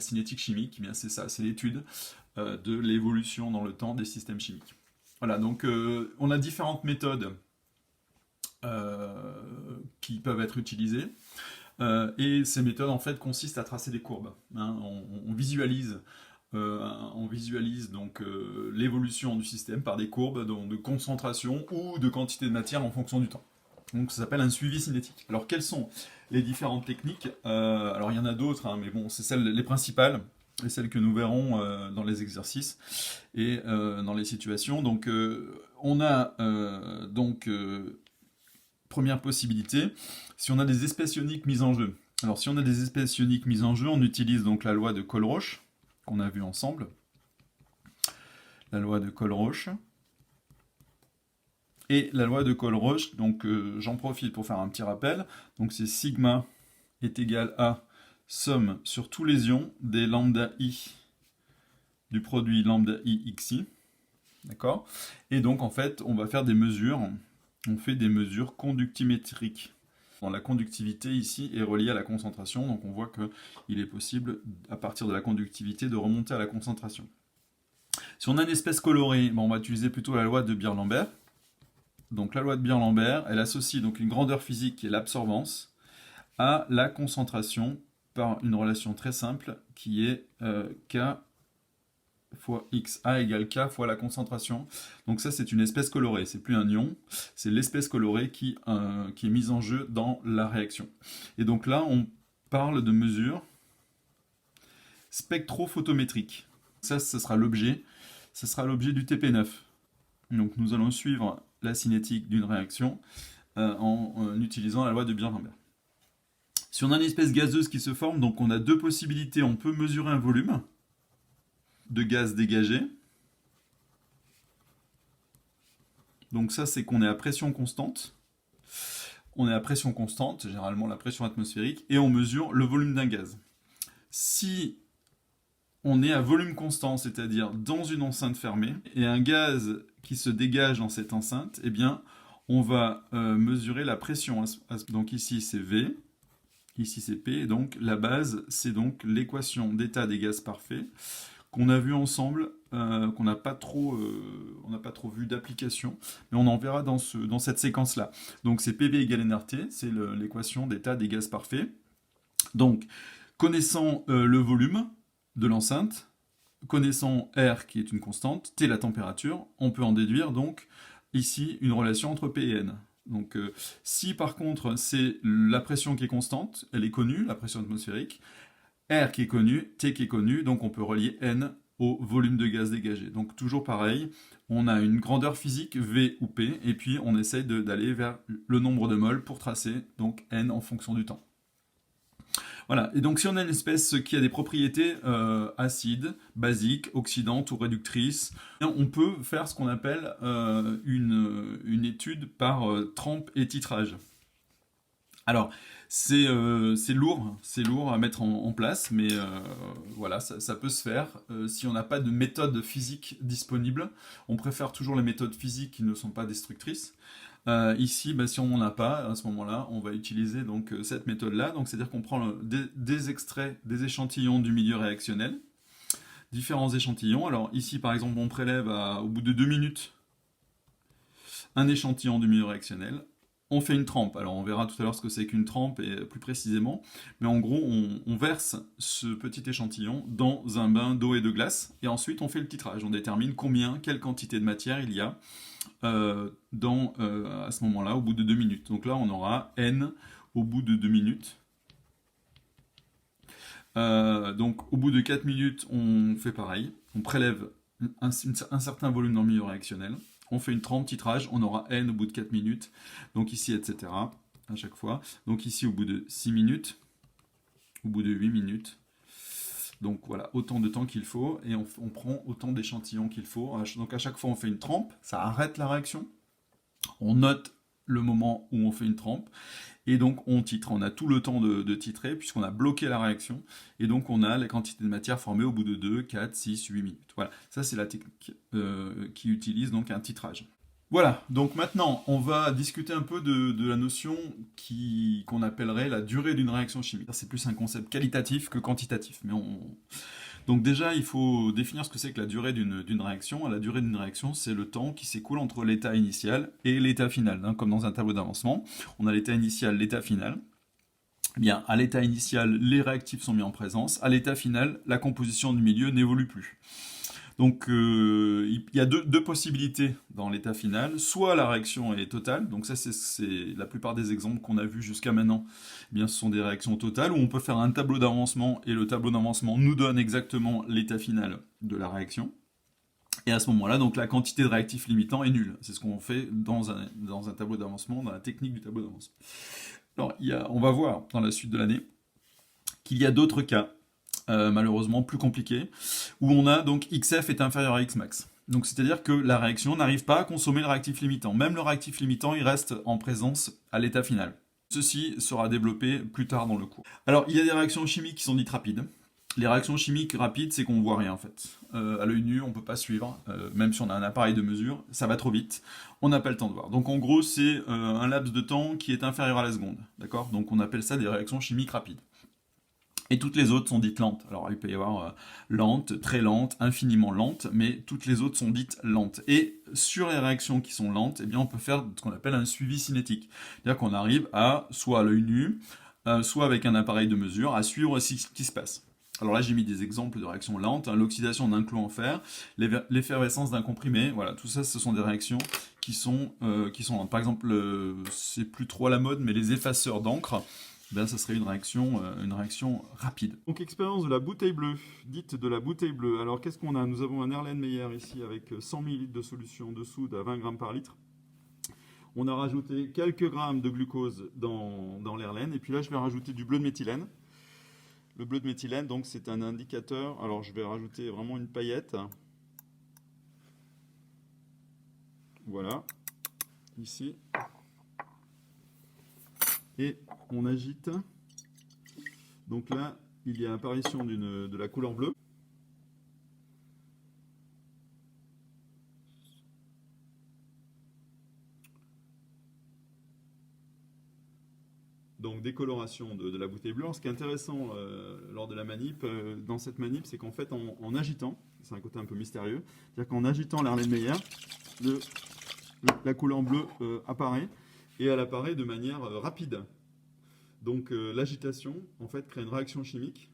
cinétique chimique, eh bien c'est ça, c'est l'étude de l'évolution dans le temps des systèmes chimiques. Voilà, donc on a différentes méthodes qui peuvent être utilisées. Et ces méthodes en fait consistent à tracer des courbes. Hein. On visualise donc l'évolution du système par des courbes de concentration ou de quantité de matière en fonction du temps. Donc ça s'appelle un suivi cinétique. Alors quelles sont les différentes techniques? Alors il y en a d'autres, hein, mais bon, c'est les principales et celles que nous verrons dans les exercices et dans les situations. Donc on a première possibilité, si on a des espèces ioniques mises en jeu. Alors si on a des espèces ioniques mises en jeu, on utilise donc la loi de Colroche, qu'on a vue ensemble. La loi de Colroche. Et la loi de Colroche, donc j'en profite pour faire un petit rappel. Donc c'est sigma est égal à somme sur tous les ions des lambda i du produit lambda i xi. D'accord? Et donc en fait, on va faire des mesures. On fait des mesures conductimétriques. La conductivité ici est reliée à la concentration, donc on voit qu'il est possible, à partir de la conductivité, de remonter à la concentration. Si on a une espèce colorée, on va utiliser plutôt la loi de Beer-Lambert. Donc la loi de Beer-Lambert, elle associe donc une grandeur physique qui est l'absorbance à la concentration par une relation très simple qui est K fois X. A égale K fois la concentration. Donc ça, c'est une espèce colorée. C'est plus un ion, c'est l'espèce colorée qui est mise en jeu dans la réaction. Et donc là, on parle de mesures spectrophotométriques. Ça, ce sera l'objet. Ce sera l'objet du TP9. Donc nous allons suivre la cinétique d'une réaction en utilisant la loi de Beer-Lambert. Si on a une espèce gazeuse qui se forme, donc on a deux possibilités. On peut mesurer un volume de gaz dégagé. Donc ça, c'est qu'on est à pression constante. On est à pression constante, généralement la pression atmosphérique, et on mesure le volume d'un gaz. Si on est à volume constant, c'est-à-dire dans une enceinte fermée, et un gaz qui se dégage dans cette enceinte, eh bien, on va mesurer la pression. Donc ici, c'est V, ici, c'est P, et donc la base, c'est donc l'équation d'état des gaz parfaits, qu'on a vu ensemble, qu'on n'a pas trop vu d'application, mais on en verra dans cette séquence-là. Donc c'est PV égale nRT, c'est l'équation d'état des gaz parfaits. Donc, connaissant le volume de l'enceinte, connaissant R qui est une constante, T la température, on peut en déduire donc ici une relation entre P et N. Donc si par contre c'est la pression qui est constante, elle est connue, la pression atmosphérique, R qui est connu, T qui est connu, donc on peut relier N au volume de gaz dégagé. Donc toujours pareil, on a une grandeur physique V ou P, et puis on essaye d'aller vers le nombre de moles pour tracer donc N en fonction du temps. Voilà, et donc si on a une espèce qui a des propriétés acides, basiques, oxydantes ou réductrices, on peut faire ce qu'on appelle une étude par trempe et titrage. Alors, c'est lourd à mettre en place, mais voilà, ça peut se faire. Si on n'a pas de méthode physique disponible, on préfère toujours les méthodes physiques qui ne sont pas destructrices. Ici, si on n'en a pas, à ce moment-là, on va utiliser donc cette méthode-là. Donc, c'est-à-dire qu'on prend des extraits, des échantillons du milieu réactionnel, différents échantillons. Alors ici, par exemple, on prélève au bout de 2 minutes un échantillon du milieu réactionnel. On fait une trempe. Alors on verra tout à l'heure ce que c'est qu'une trempe et plus précisément. Mais en gros, on verse ce petit échantillon dans un bain d'eau et de glace. Et ensuite, on fait le titrage. On détermine quelle quantité de matière il y a à ce moment-là, au bout de 2 minutes. Donc là, on aura N au bout de 2 minutes. Donc au bout de 4 minutes, on fait pareil. On prélève un certain volume dans le milieu réactionnel. On fait une trempe, titrage, on aura N au bout de 4 minutes. Donc ici, etc. à chaque fois. Donc ici, au bout de 6 minutes. Au bout de 8 minutes. Donc voilà, autant de temps qu'il faut. Et on prend autant d'échantillons qu'il faut. Donc à chaque fois, on fait une trempe. Ça arrête la réaction. On note le moment où on fait une trempe. Et donc on titre, on a tout le temps de titrer puisqu'on a bloqué la réaction. Et donc on a la quantité de matière formée au bout de 2, 4, 6, 8 minutes. Voilà, ça c'est la technique qui utilise donc un titrage. Voilà, donc maintenant, on va discuter un peu de la notion qu'on appellerait la durée d'une réaction chimique. C'est plus un concept qualitatif que quantitatif. Donc déjà, il faut définir ce que c'est que la durée d'une réaction. La durée d'une réaction, c'est le temps qui s'écoule entre l'état initial et l'état final, hein, comme dans un tableau d'avancement. On a l'état initial, l'état final. Eh bien, à l'état initial, les réactifs sont mis en présence. À l'état final, la composition du milieu n'évolue plus. Donc il y a deux possibilités dans l'état final. Soit la réaction est totale, donc ça c'est la plupart des exemples qu'on a vus jusqu'à maintenant, eh bien ce sont des réactions totales où on peut faire un tableau d'avancement et le tableau d'avancement nous donne exactement l'état final de la réaction. Et à ce moment-là, donc la quantité de réactifs limitant est nulle. C'est ce qu'on fait dans un tableau d'avancement, dans la technique du tableau d'avancement. Alors on va voir dans la suite de l'année qu'il y a d'autres cas malheureusement plus compliqué, où on a donc XF est inférieur à Xmax. Donc c'est-à-dire que la réaction n'arrive pas à consommer le réactif limitant. Même le réactif limitant, il reste en présence à l'état final. Ceci sera développé plus tard dans le cours. Alors, il y a des réactions chimiques qui sont dites rapides. Les réactions chimiques rapides, c'est qu'on voit rien en fait. À l'œil nu, on peut pas suivre, même si on a un appareil de mesure, ça va trop vite, on n'a pas le temps de voir. Donc en gros, c'est un laps de temps qui est inférieur à la seconde, d'accord? Donc on appelle ça des réactions chimiques rapides. Et toutes les autres sont dites lentes. Alors il peut y avoir lente, très lente, infiniment lente, mais toutes les autres sont dites lentes. Et sur les réactions qui sont lentes, eh bien, on peut faire ce qu'on appelle un suivi cinétique. C'est-à-dire qu'on arrive à, soit à l'œil nu, soit avec un appareil de mesure, à suivre ce qui se passe. Alors là, j'ai mis des exemples de réactions lentes, hein, l'oxydation d'un clou en fer, l'effervescence d'un comprimé, voilà, tout ça, ce sont des réactions qui sont lentes. Par exemple, c'est plus trop à la mode, mais les effaceurs d'encre, ben, ça serait une réaction rapide. Donc expérience de la bouteille bleue, dite de la bouteille bleue. Alors qu'est-ce qu'on a? Nous avons un Erlenmeyer ici avec 100 ml de solution de soude à 20 g par litre. On a rajouté quelques grammes de glucose dans l'Erlen, et puis là je vais rajouter du bleu de méthylène. Le bleu de méthylène, donc c'est un indicateur. Alors je vais rajouter vraiment une paillette. Voilà, ici. Et on agite. Donc là, il y a apparition de la couleur bleue. Donc décoloration de la bouteille bleue. Alors, ce qui est intéressant lors de la manip, dans cette manip, c'est qu'en fait, en agitant, c'est un côté un peu mystérieux, c'est-à-dire qu'en agitant l'Erlenmeyer, la couleur bleue apparaît, et elle apparaît de manière rapide. Donc l'agitation, en fait, crée une réaction chimique.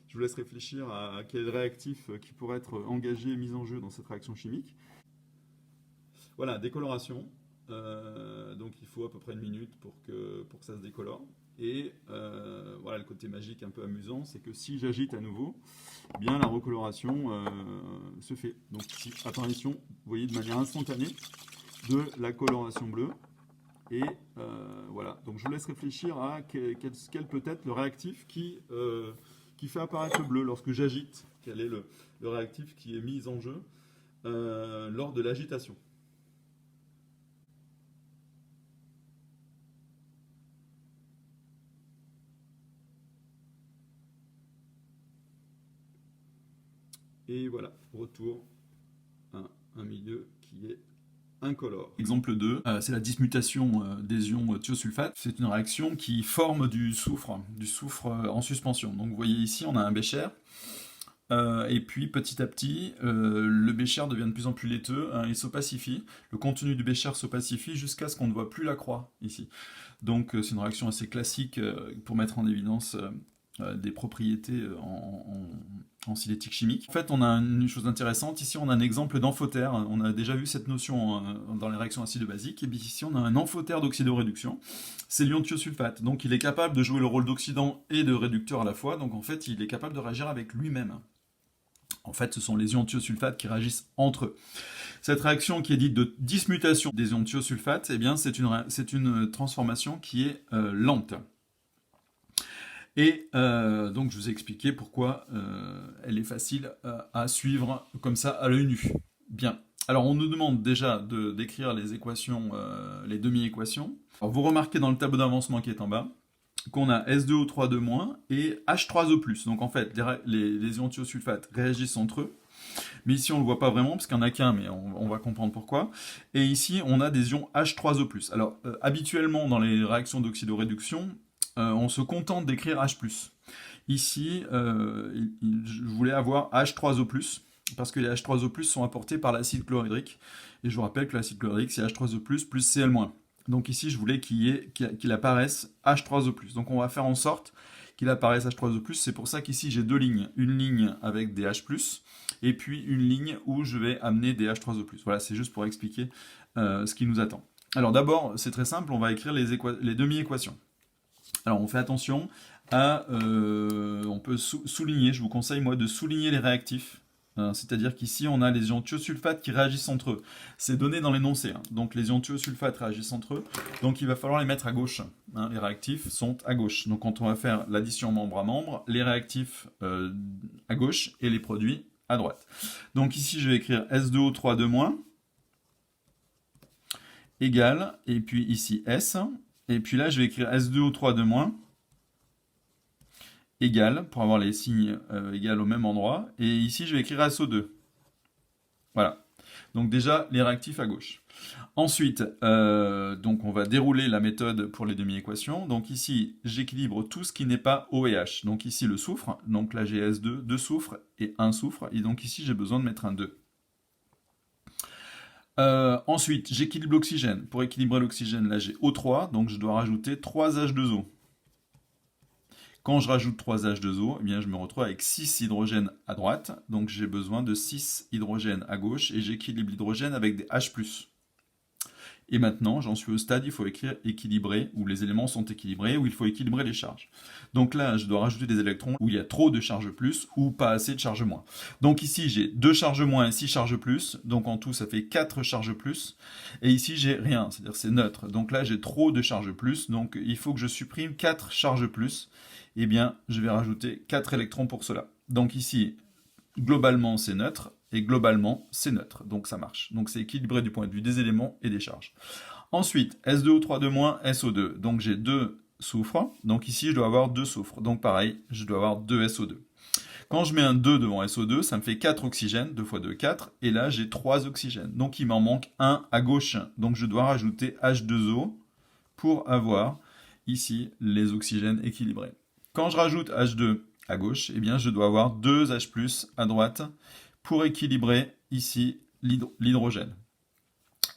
Je vous laisse réfléchir à quel réactif qui pourrait être engagé et mis en jeu dans cette réaction chimique. Voilà, décoloration. Donc il faut à peu près une minute pour que ça se décolore. Et voilà, le côté magique un peu amusant, c'est que si j'agite à nouveau, eh bien la recoloration se fait. Donc ici, apparition, vous voyez, de manière instantanée de la coloration bleue. Et voilà, donc je vous laisse réfléchir à quel peut être le réactif qui fait apparaître le bleu lorsque j'agite. Quel est le réactif qui est mis en jeu lors de l'agitation. Et voilà, retour à un milieu qui est incolore. Exemple 2, c'est la dismutation des ions thiosulfate. C'est une réaction qui forme du soufre en suspension. Donc vous voyez ici, on a un bécher. Et puis petit à petit, le bécher devient de plus en plus laiteux, hein, il s'opacifie. Le contenu du bécher s'opacifie jusqu'à ce qu'on ne voit plus la croix ici. Donc c'est une réaction assez classique pour mettre en évidence des propriétés en cinétique chimique. En fait, on a une chose intéressante. Ici, on a un exemple d'amphotère. On a déjà vu cette notion dans les réactions acido-basiques. Et bien ici, on a un amphotère d'oxydoréduction. C'est l'ion thiosulfate. Donc, il est capable de jouer le rôle d'oxydant et de réducteur à la fois. Donc, en fait, il est capable de réagir avec lui-même. En fait, ce sont les ions thiosulfate qui réagissent entre eux. Cette réaction qui est dite de dismutation des ions thiosulfate, eh bien, c'est une transformation qui est lente. Et donc je vous ai expliqué pourquoi elle est facile à suivre comme ça à l'œil nu. Bien. Alors on nous demande déjà d'écrire les équations, les demi-équations. Alors vous remarquez dans le tableau d'avancement qui est en bas qu'on a S2O3 de moins et H3O+. Donc en fait les ions thiosulfate réagissent entre eux. Mais ici, on ne le voit pas vraiment, parce qu'il n'y en a qu'un, mais on va comprendre pourquoi. Et ici, on a des ions H3O+. Alors, habituellement, dans les réactions d'oxydoréduction, on se contente d'écrire H+. Ici, je voulais avoir H3O+, parce que les H3O+, sont apportés par l'acide chlorhydrique. Et je vous rappelle que l'acide chlorhydrique, c'est H3O+, plus Cl-. Donc ici, je voulais qu'il apparaisse H3O+. Donc on va faire en sorte qu'il apparaisse H3O+. C'est pour ça qu'ici, j'ai deux lignes. Une ligne avec des H+, et puis une ligne où je vais amener des H3O+. Voilà, c'est juste pour expliquer ce qui nous attend. Alors d'abord, c'est très simple, on va écrire les demi-équations. Alors on fait attention à... on peut souligner, je vous conseille moi de souligner les réactifs. C'est-à-dire qu'ici, on a les ions thiosulfate qui réagissent entre eux. C'est donné dans l'énoncé. Donc, les ions thiosulfate réagissent entre eux. Donc, il va falloir les mettre à gauche. Les réactifs sont à gauche. Donc, quand on va faire l'addition membre à membre, les réactifs à gauche et les produits à droite. Donc, ici, je vais écrire S2O3 égale, et puis ici S. Et puis là, je vais écrire S2O3 égale, pour avoir les signes égales au même endroit. Et ici, je vais écrire SO2. Voilà. Donc déjà, les réactifs à gauche. Ensuite, donc on va dérouler la méthode pour les demi-équations. Donc ici, j'équilibre tout ce qui n'est pas O et H. Donc ici, le soufre. Donc là, j'ai S2, 2 soufres et 1 soufre. Et donc ici, j'ai besoin de mettre un 2. Ensuite, j'équilibre l'oxygène. Pour équilibrer l'oxygène, là, j'ai O3. Donc je dois rajouter 3 H2O. Quand je rajoute 3 H2O, eh bien, je me retrouve avec 6 hydrogènes à droite, donc j'ai besoin de 6 hydrogènes à gauche, et j'équilibre l'hydrogène avec des H+. Et maintenant, j'en suis au stade, il faut écrire équilibrer, où les éléments sont équilibrés, où il faut équilibrer les charges. Donc là, je dois rajouter des électrons où il y a trop de charges plus, ou pas assez de charges moins. Donc ici, j'ai 2 charges moins et 6 charges plus, donc en tout, ça fait 4 charges plus. Et ici, j'ai rien, c'est-à-dire c'est neutre. Donc là, j'ai trop de charges plus, donc il faut que je supprime 4 charges plus. Eh bien, je vais rajouter 4 électrons pour cela. Donc ici, globalement, c'est neutre, et globalement, c'est neutre. Donc ça marche. Donc c'est équilibré du point de vue des éléments et des charges. Ensuite, S2O3 SO2. Donc j'ai 2 soufres. Donc ici, je dois avoir 2 soufres. Donc pareil, je dois avoir 2 SO2. Quand je mets un 2 devant SO2, ça me fait 4 oxygènes. 2 fois 2, 4. Et là, j'ai 3 oxygènes. Donc il m'en manque un à gauche. Donc je dois rajouter H2O pour avoir ici les oxygènes équilibrés. Quand je rajoute H2 à gauche, eh bien, je dois avoir 2 H+, à droite pour équilibrer ici l'hydrogène.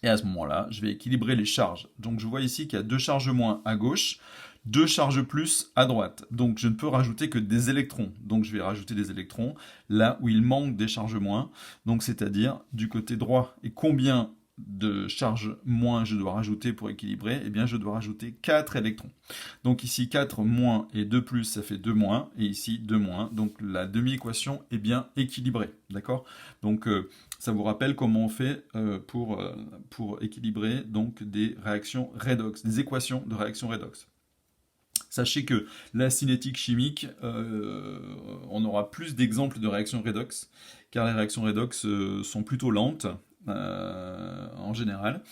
Et à ce moment-là, je vais équilibrer les charges. Donc je vois ici qu'il y a 2 charges moins à gauche, 2 charges plus à droite. Donc je ne peux rajouter que des électrons. Donc je vais rajouter des électrons là où il manque des charges moins. Donc c'est-à-dire du côté droit. Et combien de charges moins je dois rajouter pour équilibrer? Eh bien je dois rajouter 4 électrons. Donc ici 4 moins et 2 plus, ça fait 2 moins, et ici 2 moins. Donc la demi-équation est bien équilibrée. D'accord? Donc ça vous rappelle comment on fait pour équilibrer donc des réactions redox, des équations de réaction redox. Sachez que la cinétique chimique, on aura plus d'exemples de réactions redox, car les réactions redox sont plutôt lentes, en général,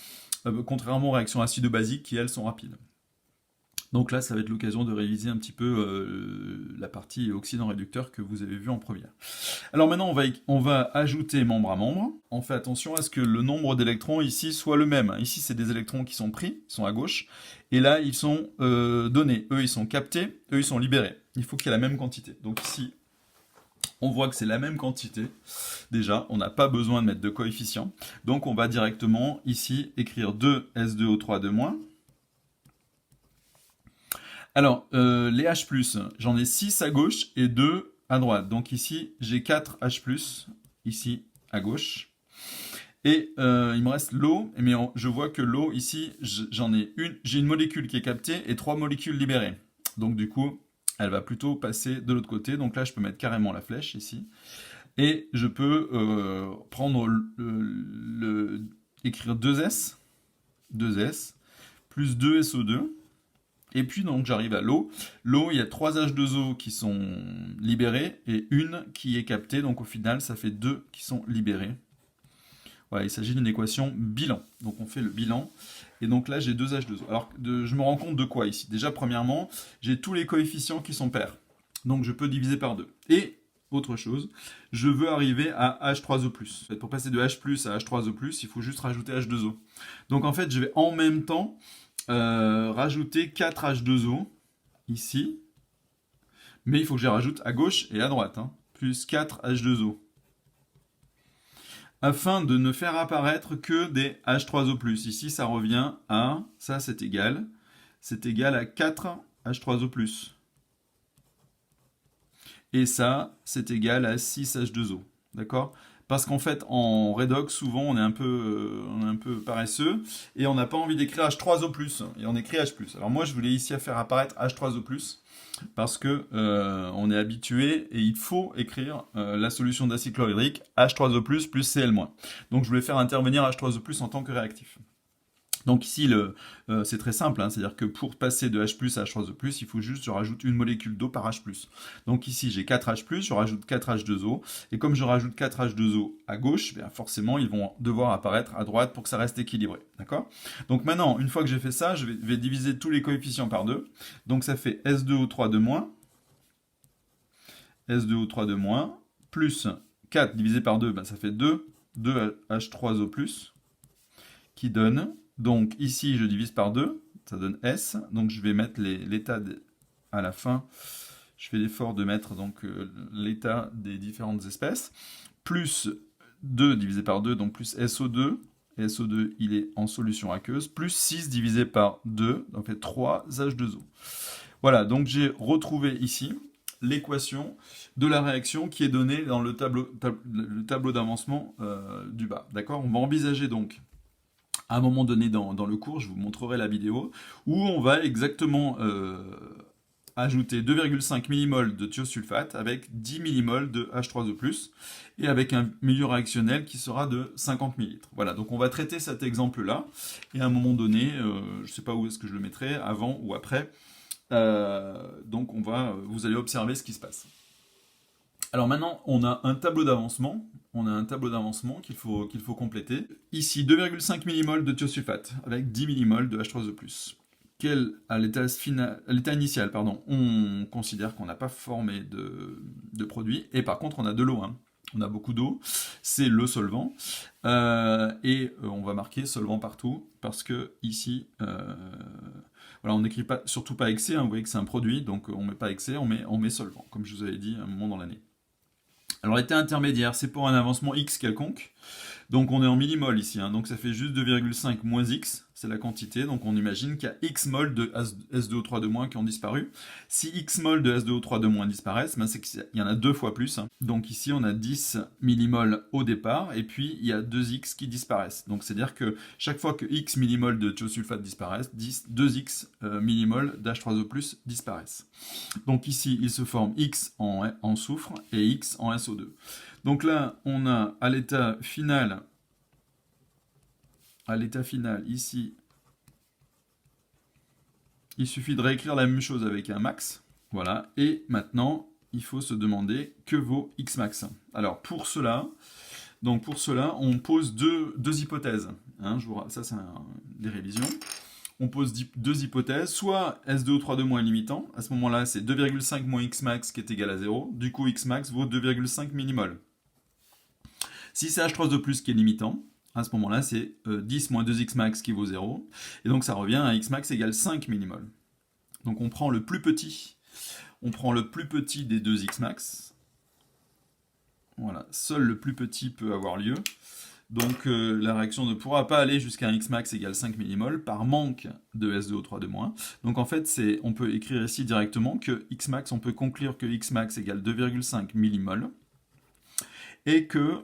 contrairement aux réactions acido-basiques qui, elles, sont rapides. Donc là, ça va être l'occasion de réviser un petit peu la partie oxydant réducteur que vous avez vu en première. Alors maintenant, on va ajouter membre à membre. On fait attention à ce que le nombre d'électrons ici soit le même. Ici, c'est des électrons qui sont pris, ils sont à gauche, et là, ils sont donnés. Eux, ils sont captés, eux, ils sont libérés. Il faut qu'il y ait la même quantité. Donc ici, on voit que c'est la même quantité. Déjà, on n'a pas besoin de mettre de coefficient. Donc on va directement ici écrire 2 S2O3 Alors, les H+, j'en ai 6 à gauche et 2 à droite. Donc ici, j'ai 4 H+, ici à gauche. Et il me reste l'eau, mais je vois que l'eau, ici, j'ai une molécule qui est captée et 3 molécules libérées. Donc du coup, elle va plutôt passer de l'autre côté. Donc là, je peux mettre carrément la flèche ici. Et je peux prendre écrire 2S, plus 2 SO2. Et puis donc j'arrive à l'eau. L'eau, il y a 3 H2O qui sont libérés et une qui est captée. Donc au final, ça fait 2 qui sont libérés. Voilà, il s'agit d'une équation bilan. Donc on fait le bilan. Et donc là, j'ai 2 H2O. Alors, je me rends compte de quoi ici? Déjà, premièrement, j'ai tous les coefficients qui sont pairs. Donc je peux diviser par 2. Et autre chose. Je veux arriver à H3O+. En fait, pour passer de H+, à H3O+, il faut juste rajouter H2O. Donc en fait, je vais en même temps rajouter 4 H2O ici, mais il faut que je les rajoute à gauche et à droite, hein, plus 4 H2O. Afin de ne faire apparaître que des H3O+. Ici, ça revient à, ça c'est égal à 4 H3O+. Et ça, c'est égal à 6 H2O. D'accord? Parce qu'en fait, en redox, souvent, on est un peu paresseux et on n'a pas envie d'écrire H3O+, et on écrit H+. Alors moi, je voulais ici faire apparaître H3O+, parce que on est habitué et il faut écrire la solution d'acide chlorhydrique H3O+, plus Cl-. Donc je voulais faire intervenir H3O+, en tant que réactif. Donc ici, c'est très simple, hein, c'est-à-dire que pour passer de H+, à H3O+, il faut juste, je rajoute une molécule d'eau par H+. Donc ici, j'ai 4H+, je rajoute 4H2O, et comme je rajoute 4H2O à gauche, bien forcément, ils vont devoir apparaître à droite pour que ça reste équilibré, d'accord? Donc maintenant, une fois que j'ai fait ça, je vais diviser tous les coefficients par 2, donc ça fait S2O3 de moins, S2O3 de moins, plus 4 divisé par 2, ben ça fait 2, 2H3O+, qui donne... Donc ici, je divise par 2, ça donne S. Donc je vais mettre l'état à la fin. Je fais l'effort de mettre donc l'état des différentes espèces. Plus 2 divisé par 2, donc plus SO2. Et SO2, il est en solution aqueuse. Plus 6 divisé par 2, donc fait 3 H2O. Voilà, donc j'ai retrouvé ici l'équation de la réaction qui est donnée dans le tableau d'avancement du bas. D'accord? On va envisager donc à un moment donné dans le cours, je vous montrerai la vidéo, où on va exactement ajouter 2,5 mmol de thiosulfate avec 10 mmol de H3O+, et avec un milieu réactionnel qui sera de 50 ml. Voilà, donc on va traiter cet exemple-là, et à un moment donné, je ne sais pas où est-ce que je le mettrai, avant ou après, donc vous allez observer ce qui se passe. Alors maintenant, on a un tableau d'avancement. Qu'il faut compléter. Ici, 2,5 mmol de thiosulfate avec 10 mmol de H3O+. À l'état initial, on considère qu'on n'a pas formé de produit, et par contre on a de l'eau. Hein. On a beaucoup d'eau, c'est le solvant, et on va marquer solvant partout, parce que ici, voilà, on n'écrit surtout pas excès, hein, vous voyez que c'est un produit, donc on ne met pas excès, on met solvant, comme je vous avais dit à un moment dans l'année. Alors l'état intermédiaire, c'est pour un avancement X quelconque. Donc on est en millimol ici, hein, donc ça fait juste 2,5 moins X, c'est la quantité, donc on imagine qu'il y a X mol de S2O3 de moins qui ont disparu. Si X mol de S2O3 de moins disparaissent, ben c'est qu'il y en a 2 fois plus. Hein. Donc ici on a 10 millimol au départ, et puis il y a 2X qui disparaissent. Donc c'est-à-dire que chaque fois que X millimol de thiosulfate disparaissent, 2X millimol d'H3O+, disparaissent. Donc ici il se forme X en soufre et X en SO2. Donc là, on a à l'état final, ici, il suffit de réécrire la même chose avec un max. Voilà, et maintenant, il faut se demander que vaut X max. Alors pour cela, on pose deux hypothèses. Hein, ça, c'est des révisions. On pose deux hypothèses, soit S2O3 de moins est limitant, à ce moment-là, c'est 2,5 moins X max qui est égal à 0, du coup X max vaut 2,5 millimol. Si c'est H3O+, qui est limitant, à ce moment-là, c'est 10 moins 2X max qui vaut 0. Et donc ça revient à X max égale 5 millimol. Donc on prend le plus petit. Des deux X max. Voilà, seul le plus petit peut avoir lieu. Donc la réaction ne pourra pas aller jusqu'à un X max égale 5 millimol par manque de S2O3 de moins. Donc en fait, on peut écrire ici directement que X max, on peut conclure que X max égale 2,5 millimol. Et que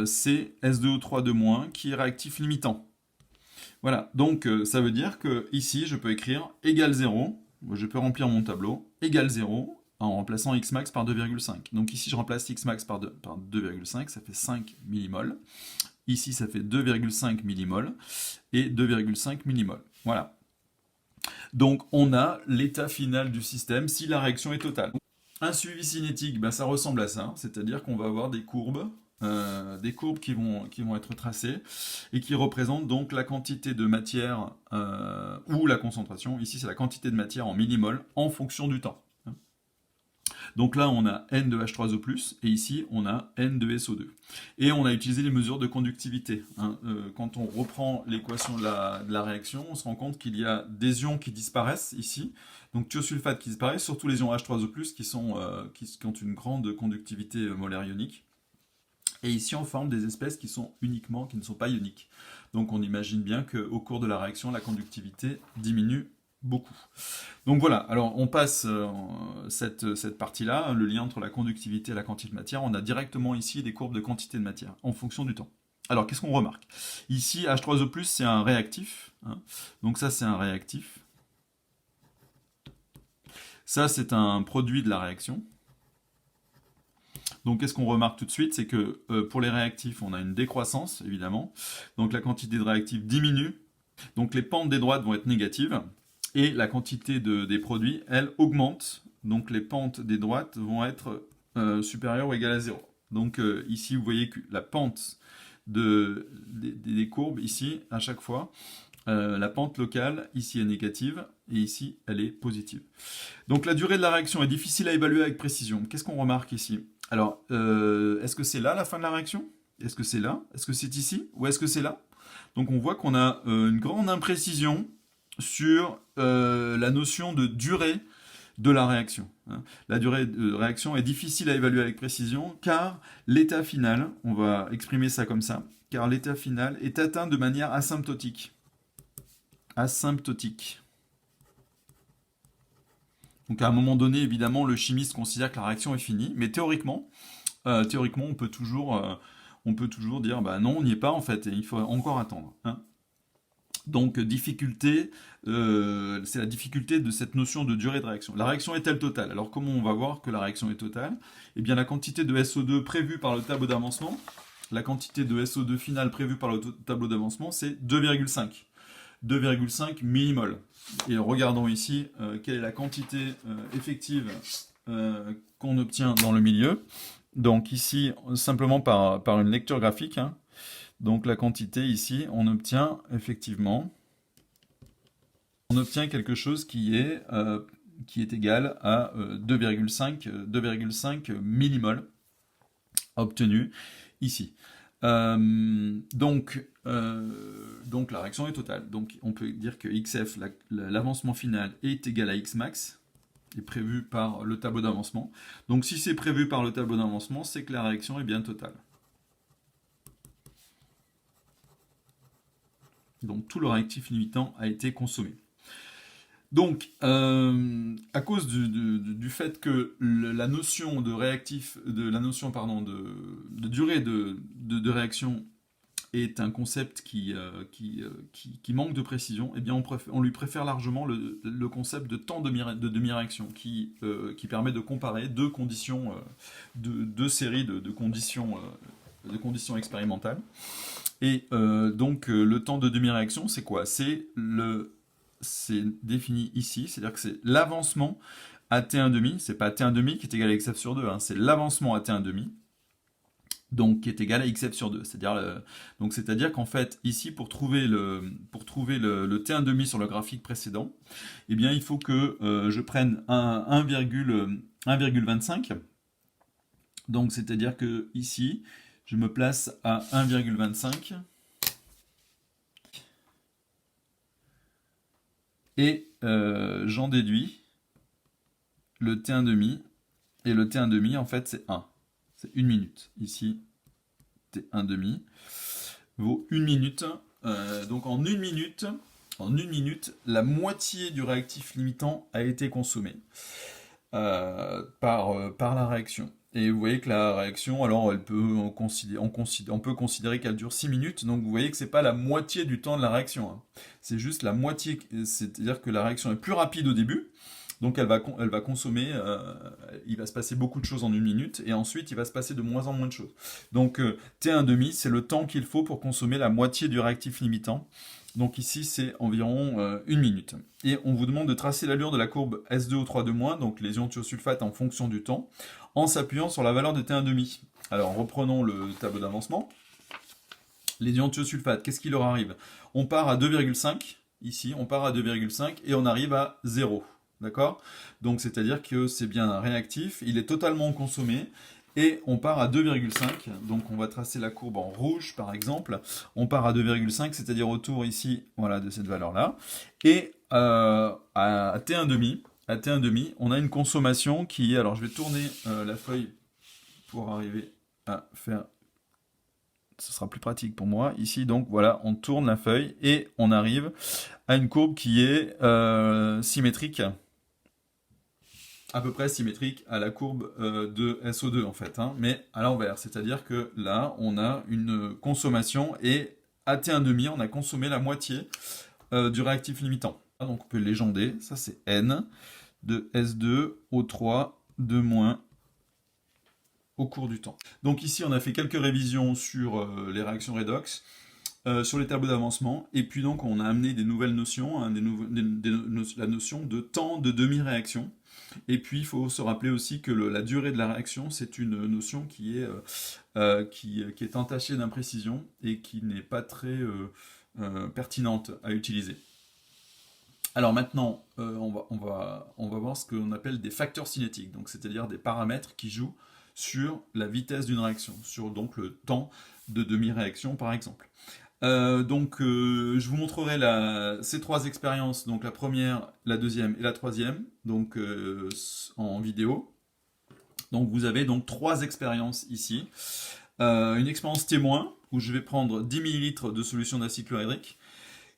c'est S2O3 de moins qui est réactif limitant. Voilà, donc ça veut dire que ici je peux écrire égale 0, je peux remplir mon tableau, égale 0, en remplaçant Xmax par 2,5. Donc ici je remplace Xmax par 2,5, ça fait 5 millimol. Ici ça fait 2,5 millimol et 2,5 millimol. Voilà. Donc on a l'état final du système si la réaction est totale. Un suivi cinétique, ben, ça ressemble à ça, c'est-à-dire qu'on va avoir des courbes qui vont être tracées et qui représentent donc la quantité de matière ou la concentration. Ici, c'est la quantité de matière en millimol en fonction du temps. Donc là, on a N de H3O+, et ici, on a N de SO2. Et on a utilisé les mesures de conductivité. Hein. Quand on reprend l'équation de la réaction, on se rend compte qu'il y a des ions qui disparaissent ici, donc thiosulfate qui disparaît, surtout les ions H3O+, qui ont une grande conductivité molaire ionique. Et ici, on forme des espèces qui ne sont pas ioniques. Donc on imagine bien qu'au cours de la réaction, la conductivité diminue beaucoup. Donc voilà, alors on passe cette partie-là, le lien entre la conductivité et la quantité de matière. On a directement ici des courbes de quantité de matière en fonction du temps. Alors qu'est-ce qu'on remarque? Ici, H3O+, c'est un réactif. Hein. Donc ça, c'est un réactif. Ça, c'est un produit de la réaction. Donc, qu'est-ce qu'on remarque tout de suite? C'est que pour les réactifs, on a une décroissance, évidemment. Donc, la quantité de réactifs diminue. Donc, les pentes des droites vont être négatives. Et la quantité des produits, elle, augmente. Donc, les pentes des droites vont être supérieures ou égales à 0. Donc, ici, vous voyez que la pente des courbes, ici, à chaque fois, la pente locale, ici, est négative. Et ici, elle est positive. Donc, la durée de la réaction est difficile à évaluer avec précision. Qu'est-ce qu'on remarque ici? Alors, est-ce que c'est là la fin de la réaction? Est-ce que c'est là? Est-ce que c'est ici? Ou est-ce que c'est là? Donc on voit qu'on a une grande imprécision sur la notion de durée de la réaction. Hein. La durée de réaction est difficile à évaluer avec précision car l'état final, on va exprimer ça comme ça, car l'état final est atteint de manière asymptotique. Asymptotique. Donc à un moment donné, évidemment, le chimiste considère que la réaction est finie, mais théoriquement, on peut toujours dire, bah non, on n'y est pas en fait, et il faut encore attendre. Hein. Donc difficulté, c'est la difficulté de cette notion de durée de réaction. La réaction est-elle totale? Alors comment on va voir que la réaction est totale? Eh bien la quantité de SO2 prévue par le tableau d'avancement, la quantité de SO2 finale prévue par le tableau d'avancement, c'est 2,5. 2,5 millimol. Et regardons ici quelle est la quantité effective qu'on obtient dans le milieu. Donc ici, simplement par une lecture graphique, hein. Donc la quantité ici, on obtient effectivement, quelque chose qui est égal à 2,5 millimol obtenu ici. Donc la réaction est totale. Donc on peut dire que XF, l'avancement final, est égal à Xmax, est prévu par le tableau d'avancement. Donc si c'est prévu par le tableau d'avancement, c'est que la réaction est bien totale. Donc tout le réactif limitant a été consommé. Donc, à cause du fait que la notion de réactif, de durée de réaction est un concept qui manque de précision, eh bien on lui préfère largement le concept de temps de demi-réaction qui permet de comparer deux conditions, deux séries de conditions expérimentales. Et donc le temps de demi-réaction, c'est quoi? C'est défini ici, c'est-à-dire que c'est l'avancement à T1,5, c'est pas T1,5 qui est égal à XF sur 2, hein, c'est l'avancement à T1,5, donc qui est égal à XF sur 2. C'est-à-dire qu'en fait, ici, pour trouver le T1,5 sur le graphique précédent, eh bien, il faut que je prenne 1,25. Donc, c'est-à-dire que ici, je me place à 1,25. Et j'en déduis le T1,5. Et le T1,5, en fait, c'est 1. C'est 1 minute. Ici, T1,5 vaut 1 minute. Donc en 1 minute, la moitié du réactif limitant a été consommé par la réaction. Et vous voyez que la réaction, alors on peut considérer qu'elle dure 6 minutes, donc vous voyez que c'est pas la moitié du temps de la réaction. Hein. C'est juste la moitié, c'est-à-dire que la réaction est plus rapide au début, donc elle va consommer, il va se passer beaucoup de choses en 1 minute, et ensuite il va se passer de moins en moins de choses. Donc T1,5, c'est le temps qu'il faut pour consommer la moitié du réactif limitant. Donc ici, c'est environ 1 minute. Et on vous demande de tracer l'allure de la courbe S2O3-, donc les ions thiosulfate en fonction du temps, en s'appuyant sur la valeur de T1,5. Alors, reprenons le tableau d'avancement. Les ions thiosulfate, qu'est-ce qui leur arrive? On part à 2,5, ici, on part à 2,5, et on arrive à 0. D'accord? Donc c'est-à-dire que c'est bien un réactif, il est totalement consommé, et on part à 2,5. Donc on va tracer la courbe en rouge par exemple. On part à 2,5, c'est-à-dire autour ici, voilà, de cette valeur-là. Et à T1,5, on a une consommation qui est... Alors je vais tourner la feuille pour arriver à faire... Ce sera plus pratique pour moi. Ici, donc voilà, on tourne la feuille et on arrive à une courbe qui est symétrique, à peu près symétrique à la courbe de SO2 en fait, hein, mais à l'envers. C'est-à-dire que là, on a une consommation et à T1,5, on a consommé la moitié du réactif limitant. Donc on peut légender, ça c'est N de S2O3 de moins au cours du temps. Donc ici, on a fait quelques révisions sur les réactions redox, sur les tableaux d'avancement, et puis donc on a amené des nouvelles notions, hein, la notion de temps de demi-réaction. Et puis il faut se rappeler aussi que la durée de la réaction, c'est une notion qui est entachée d'imprécision et qui n'est pas très pertinente à utiliser. Alors maintenant, on va voir ce qu'on appelle des facteurs cinétiques, donc c'est-à-dire des paramètres qui jouent sur la vitesse d'une réaction, sur donc le temps de demi-réaction par exemple. Je vous montrerai ces trois expériences, donc la première, la deuxième et la troisième, donc en vidéo. Donc vous avez donc trois expériences ici. Une expérience témoin, où je vais prendre 10 ml de solution d'acide chlorhydrique,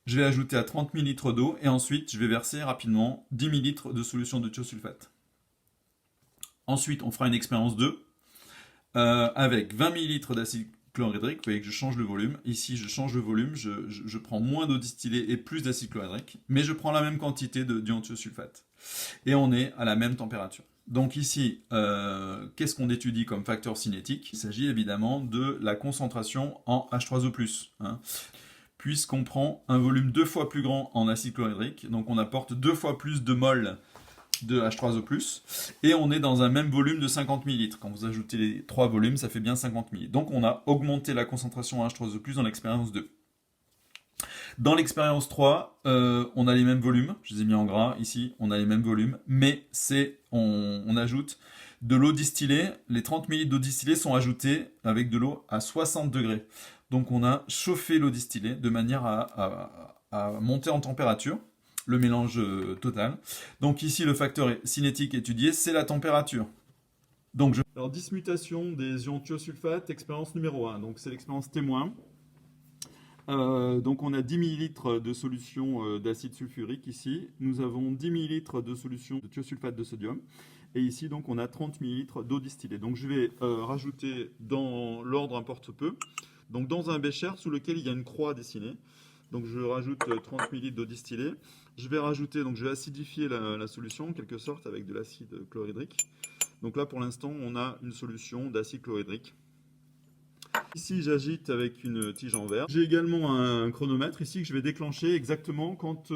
je vais ajouter à 30 ml d'eau, et ensuite je vais verser rapidement 10 ml de solution de thiosulfate. Ensuite, on fera une expérience 2, avec 20 ml d'acide chlorhydrique. Vous voyez que je change le volume. Ici, je change le volume, je prends moins d'eau distillée et plus d'acide chlorhydrique, mais je prends la même quantité d'ion thiosulfate. Et on est à la même température. Donc ici, qu'est-ce qu'on étudie comme facteur cinétique? Il s'agit évidemment de la concentration en H3O+, hein, puisqu'on prend un volume 2 fois plus grand en acide chlorhydrique, donc on apporte 2 fois plus de mol de H3O+, et on est dans un même volume de 50 ml. Quand vous ajoutez les trois volumes, ça fait bien 50 ml. Donc on a augmenté la concentration en H3O+, dans l'expérience 2. Dans l'expérience 3, on a les mêmes volumes, je les ai mis en gras ici, on a les mêmes volumes, mais on ajoute de l'eau distillée, les 30 ml d'eau distillée sont ajoutés avec de l'eau à 60 degrés. Donc on a chauffé l'eau distillée de manière à monter en température, le mélange total. Donc ici, le facteur cinétique étudié, c'est la température. Alors, dismutation des ions thiosulfate, expérience numéro 1. Donc c'est l'expérience témoin. Donc on a 10 ml de solution d'acide sulfurique ici. Nous avons 10 ml de solution de thiosulfate de sodium. Et ici, donc, on a 30 ml d'eau distillée. Donc je vais rajouter dans l'ordre importe peu. Donc dans un bécher sous lequel il y a une croix dessinée. Donc je rajoute 30 ml d'eau distillée. Je vais rajouter, donc je vais acidifier la solution en quelque sorte avec de l'acide chlorhydrique. Donc là pour l'instant on a une solution d'acide chlorhydrique. Ici j'agite avec une tige en verre. J'ai également un chronomètre ici que je vais déclencher exactement quand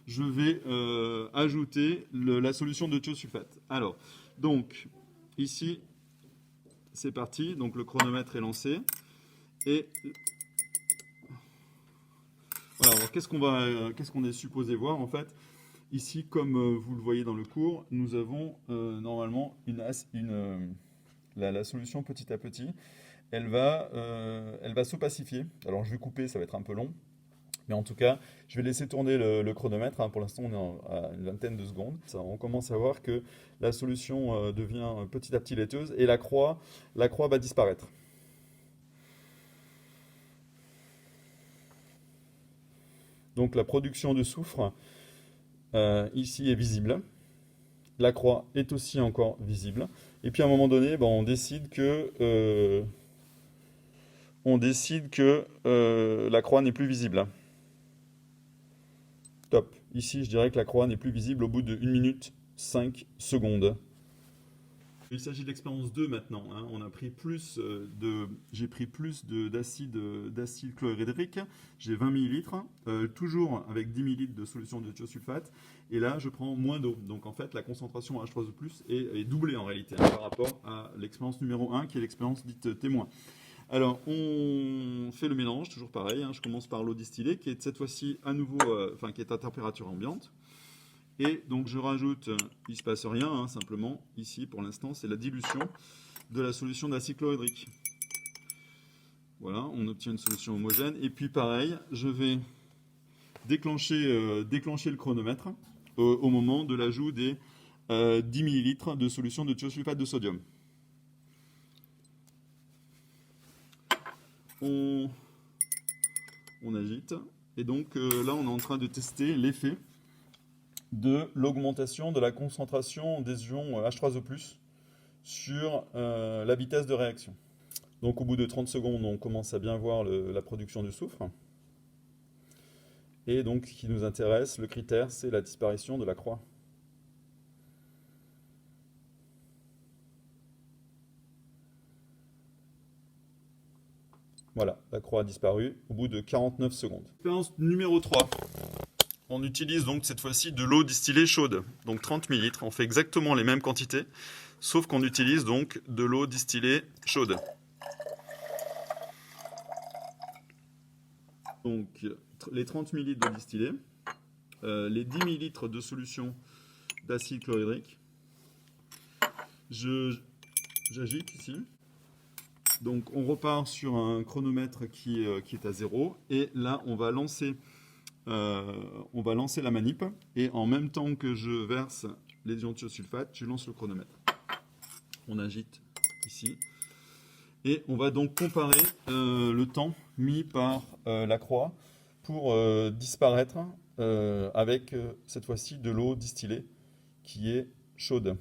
je vais ajouter la solution de thiosulfate. Alors, donc ici c'est parti, donc le chronomètre est lancé. Et voilà, alors qu'est-ce qu'on est supposé voir en fait? Ici, comme vous le voyez dans le cours, nous avons normalement la solution petit à petit. Elle va s'opacifier. Alors je vais couper, ça va être un peu long. Mais en tout cas, je vais laisser tourner le chronomètre. Hein. Pour l'instant, on est à une vingtaine de secondes. On commence à voir que la solution devient petit à petit laiteuse et la croix va disparaître. Donc la production de soufre ici est visible. La croix est aussi encore visible. Et puis à un moment donné, on décide que la croix n'est plus visible. Top. Ici, je dirais que la croix n'est plus visible au bout de 1 minute 5 secondes. Il s'agit de l'expérience 2 maintenant. Hein. J'ai pris plus d'acide chlorhydrique. J'ai 20 ml, toujours avec 10 ml de solution de thiosulfate. Et là, je prends moins d'eau. Donc en fait, la concentration H3O+, est doublée en réalité par rapport à l'expérience numéro 1, qui est l'expérience dite témoin. Alors, on fait le mélange, toujours pareil. Hein. Je commence par l'eau distillée, qui est cette fois-ci à nouveau, qui est à température ambiante. Et donc je rajoute, il ne se passe rien, hein, simplement, ici pour l'instant, c'est la dilution de la solution d'acide chlorhydrique. Voilà, on obtient une solution homogène. Et puis pareil, je vais déclencher le chronomètre au moment de l'ajout des 10 ml de solution de thiosulfate de sodium. On agite. Et donc là, on est en train de tester l'effet de l'augmentation de la concentration des ions H3O+, sur la vitesse de réaction. Donc au bout de 30 secondes, on commence à bien voir la production du soufre. Et donc, ce qui nous intéresse, le critère, c'est la disparition de la croix. Voilà, la croix a disparu au bout de 49 secondes. Expérience numéro 3. On utilise donc cette fois-ci de l'eau distillée chaude, donc 30 ml. On fait exactement les mêmes quantités, sauf qu'on utilise donc de l'eau distillée chaude. Donc les 30 ml d'eau distillée, les 10 ml de solution d'acide chlorhydrique. J'agite ici. Donc on repart sur un chronomètre qui est à 0. Et là, on va lancer la manip. Et en même temps que je verse les ions de thiosulfate, je lance le chronomètre. On agite ici. Et on va donc comparer le temps mis par la croix pour disparaître avec cette fois-ci de l'eau distillée qui est chaude.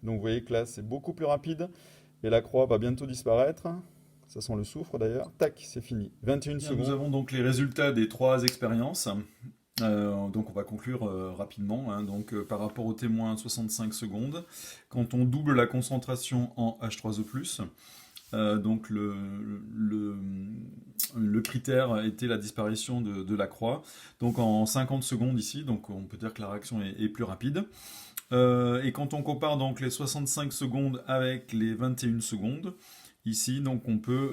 Donc vous voyez que là c'est beaucoup plus rapide et la croix va bientôt disparaître. Ça sent le soufre d'ailleurs. Tac, c'est fini. 21 secondes. Nous avons donc les résultats des 3 expériences. Donc on va conclure rapidement. Hein. Donc par rapport au témoin, 65 secondes. Quand on double la concentration en H3O+, donc le critère était la disparition de la croix. Donc en 50 secondes ici, donc on peut dire que la réaction est plus rapide. Et quand on compare donc les 65 secondes avec les 21 secondes, ici donc on peut,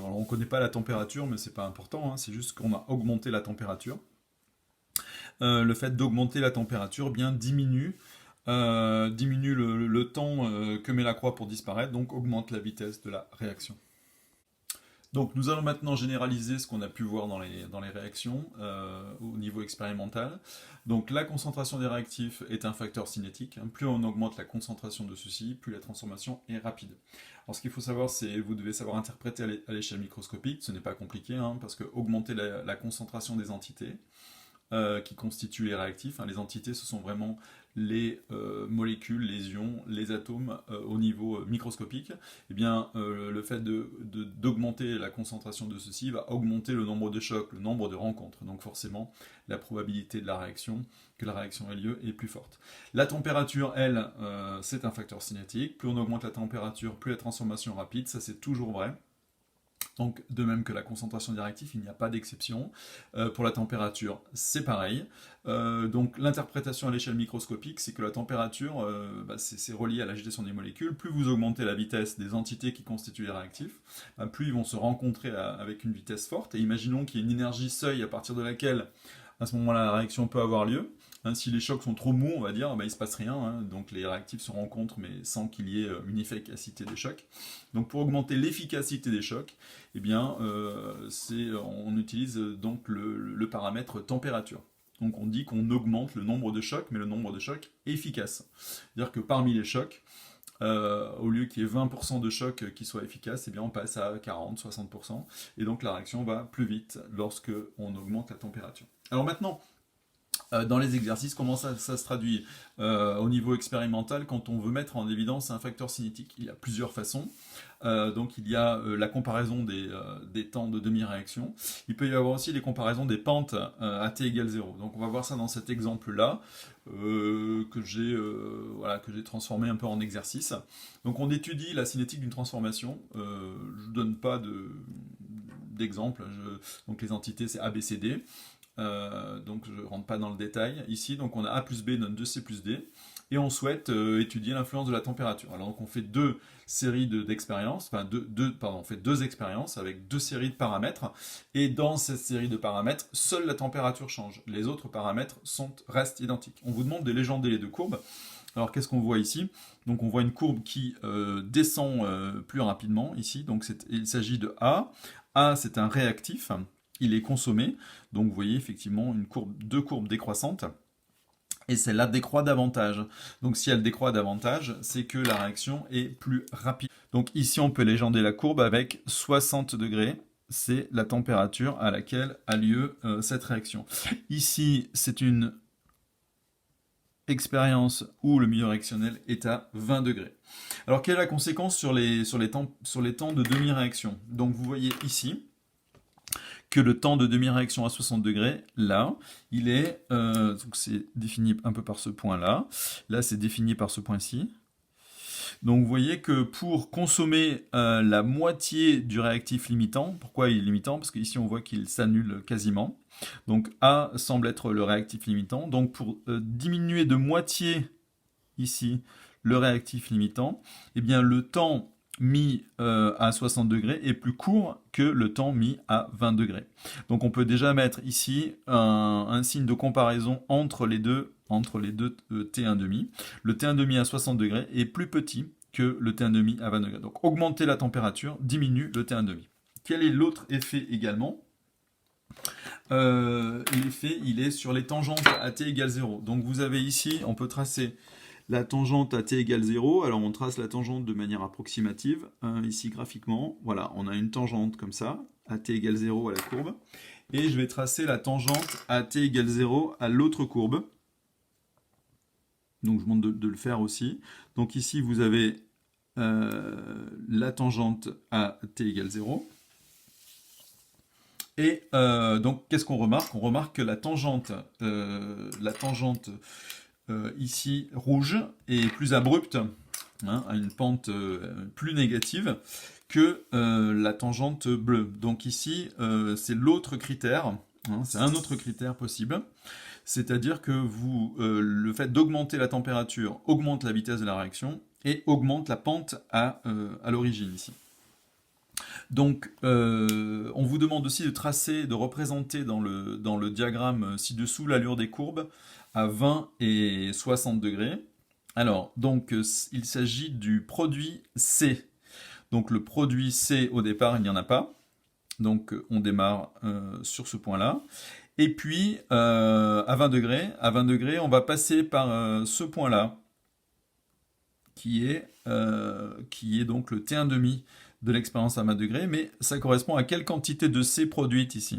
alors on ne connaît pas la température, mais c'est pas important, hein, c'est juste qu'on a augmenté la température. Le fait d'augmenter la température diminue le temps que met la croix pour disparaître, donc augmente la vitesse de la réaction. Donc nous allons maintenant généraliser ce qu'on a pu voir dans les réactions au niveau expérimental. Donc la concentration des réactifs est un facteur cinétique. Hein. Plus on augmente la concentration de ceux-ci, plus la transformation est rapide. Alors ce qu'il faut savoir, c'est vous devez savoir interpréter à l'échelle microscopique. Ce n'est pas compliqué, hein, parce que augmenter la concentration des entités qui constituent les réactifs. Hein. Les entités, ce sont vraiment les molécules, les ions, les atomes au niveau microscopique. Eh bien, le fait d'augmenter la concentration de ceci va augmenter le nombre de chocs, le nombre de rencontres. Donc forcément, la probabilité de la réaction, que la réaction ait lieu, est plus forte. La température, elle, c'est un facteur cinétique. Plus on augmente la température, plus la transformation est rapide. Ça, c'est toujours vrai. Donc, de même que la concentration des réactifs, il n'y a pas d'exception. Pour la température, c'est pareil. Donc, l'interprétation à l'échelle microscopique, c'est que la température, c'est relié à l'agitation des molécules. Plus vous augmentez la vitesse des entités qui constituent les réactifs, plus ils vont se rencontrer avec une vitesse forte. Et imaginons qu'il y ait une énergie seuil à partir de laquelle, à ce moment-là, la réaction peut avoir lieu. Hein, si les chocs sont trop mous, on va dire, il ne se passe rien. Hein, donc les réactifs se rencontrent, mais sans qu'il y ait une efficacité des chocs. Donc pour augmenter l'efficacité des chocs, eh bien, on utilise donc le paramètre température. Donc on dit qu'on augmente le nombre de chocs, mais le nombre de chocs efficaces. C'est-à-dire que parmi les chocs, au lieu qu'il y ait 20% de chocs qui soient efficaces, eh bien on passe à 40, 60%. Et donc la réaction va plus vite lorsque on augmente la température. Alors maintenant, dans les exercices, comment ça se traduit au niveau expérimental quand on veut mettre en évidence un facteur cinétique? Il y a plusieurs façons. Donc il y a la comparaison des temps de demi-réaction. Il peut y avoir aussi les comparaisons des pentes à t égale 0. Donc on va voir ça dans cet exemple-là que j'ai transformé un peu en exercice. Donc on étudie la cinétique d'une transformation. Je ne donne pas d'exemple. Donc les entités c'est A, B, C, D. donc je ne rentre pas dans le détail ici. Donc on a A plus B donne 2C plus D. Et on souhaite étudier l'influence de la température. Alors donc on fait deux séries d'expériences, enfin on fait deux expériences avec deux séries de paramètres. Et dans cette série de paramètres, seule la température change. Les autres paramètres restent identiques. On vous demande de légender les deux courbes. Alors qu'est-ce qu'on voit ici? Donc on voit une courbe qui descend plus rapidement ici. Donc il s'agit de A. A, c'est un réactif. Il est consommé. Donc vous voyez effectivement deux courbes décroissantes. Et celle-là décroît davantage. Donc si elle décroît davantage, c'est que la réaction est plus rapide. Donc ici, on peut légender la courbe avec 60 degrés. C'est la température à laquelle a lieu cette réaction. Ici, c'est une expérience où le milieu réactionnel est à 20 degrés. Alors, quelle est la conséquence sur les temps de demi-réaction? Donc, vous voyez ici que le temps de demi-réaction à 60 degrés, là, il est, donc c'est défini un peu par ce point-là. Là, c'est défini par ce point-ci. Donc vous voyez que pour consommer la moitié du réactif limitant, pourquoi il est limitant? Parce qu'ici on voit qu'il s'annule quasiment. Donc A semble être le réactif limitant. Donc pour diminuer de moitié ici le réactif limitant, eh bien le temps mis à 60 degrés est plus court que le temps mis à 20 degrés. Donc on peut déjà mettre ici un signe de comparaison entre les deux T1,5. Le T1,5 à 60 degrés est plus petit que le T1,5 à 20 degrés. Donc augmenter la température diminue le T1,5. Quel est l'autre effet également? L'effet, il est sur les tangentes à T égale 0. Donc vous avez ici, on peut tracer la tangente à t égale 0, alors on trace la tangente de manière approximative, ici graphiquement, voilà, on a une tangente comme ça, à t égale 0 à la courbe, et je vais tracer la tangente à t égale 0 à l'autre courbe, donc je montre de le faire aussi, donc ici vous avez la tangente à t égale 0, et donc qu'est-ce qu'on remarque? On remarque que la tangente ici rouge est plus abrupte, à une pente plus négative que la tangente bleue. Donc ici, c'est l'autre critère, c'est un autre critère possible, c'est-à-dire que le fait d'augmenter la température augmente la vitesse de la réaction et augmente la pente à l'origine ici. Donc, on vous demande aussi de tracer, de représenter dans le diagramme ci-dessous l'allure des courbes à 20 et 60 degrés. Alors, donc, il s'agit du produit C. Donc, le produit C, au départ, il n'y en a pas. Donc, on démarre sur ce point-là. Et puis, à 20 degrés, on va passer par ce point-là, qui est donc le T1,5 de l'expérience à 20 degrés, mais ça correspond à quelle quantité de C produite ici,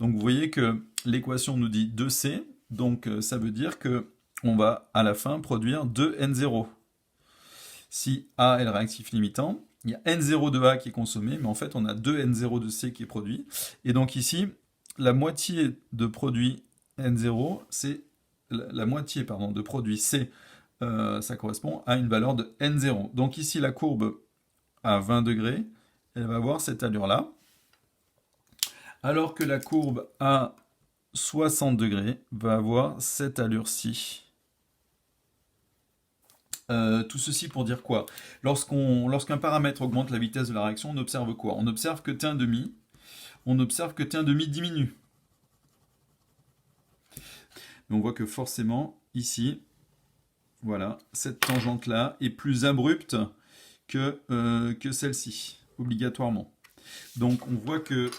Donc vous voyez que l'équation nous dit 2C, donc ça veut dire que on va à la fin produire 2N0. Si A est le réactif limitant, il y a N0 de A qui est consommé, mais en fait on a 2N0 de C qui est produit. Et donc ici, la moitié de produit N0, c'est la moitié de produit C, ça correspond à une valeur de N0. Donc ici la courbe à 20 degrés, elle va avoir cette allure-là. Alors que la courbe à 60 degrés va avoir cette allure-ci. Tout ceci pour dire quoi? Lorsqu'un paramètre augmente la vitesse de la réaction, on observe quoi? On observe que T1,5 diminue. Mais on voit que forcément, ici, voilà, cette tangente-là est plus abrupte que celle-ci, obligatoirement. Donc on voit que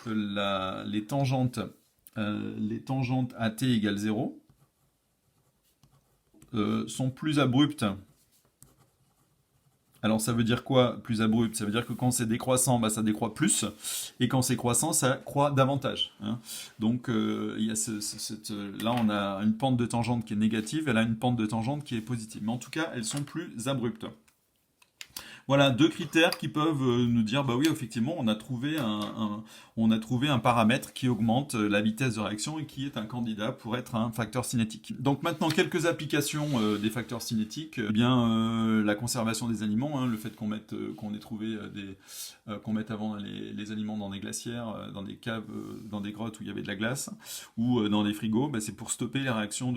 les tangentes à t égale 0 sont plus abruptes. Alors ça veut dire quoi, plus abrupt? Ça veut dire que quand c'est décroissant, ça décroît plus, et quand c'est croissant, ça croît davantage. Donc il y a là on a une pente de tangente qui est négative, et là une pente de tangente qui est positive. Mais en tout cas, elles sont plus abruptes. Voilà, deux critères qui peuvent nous dire, bah oui, effectivement, on a trouvé un paramètre qui augmente la vitesse de réaction et qui est un candidat pour être un facteur cinétique. Donc maintenant, quelques applications des facteurs cinétiques. Eh bien, la conservation des aliments, hein, le fait qu'on ait trouvé qu'on mette avant les aliments dans des glacières, dans des caves, dans des grottes où il y avait de la glace, ou dans des frigos, bah, c'est pour stopper les réactions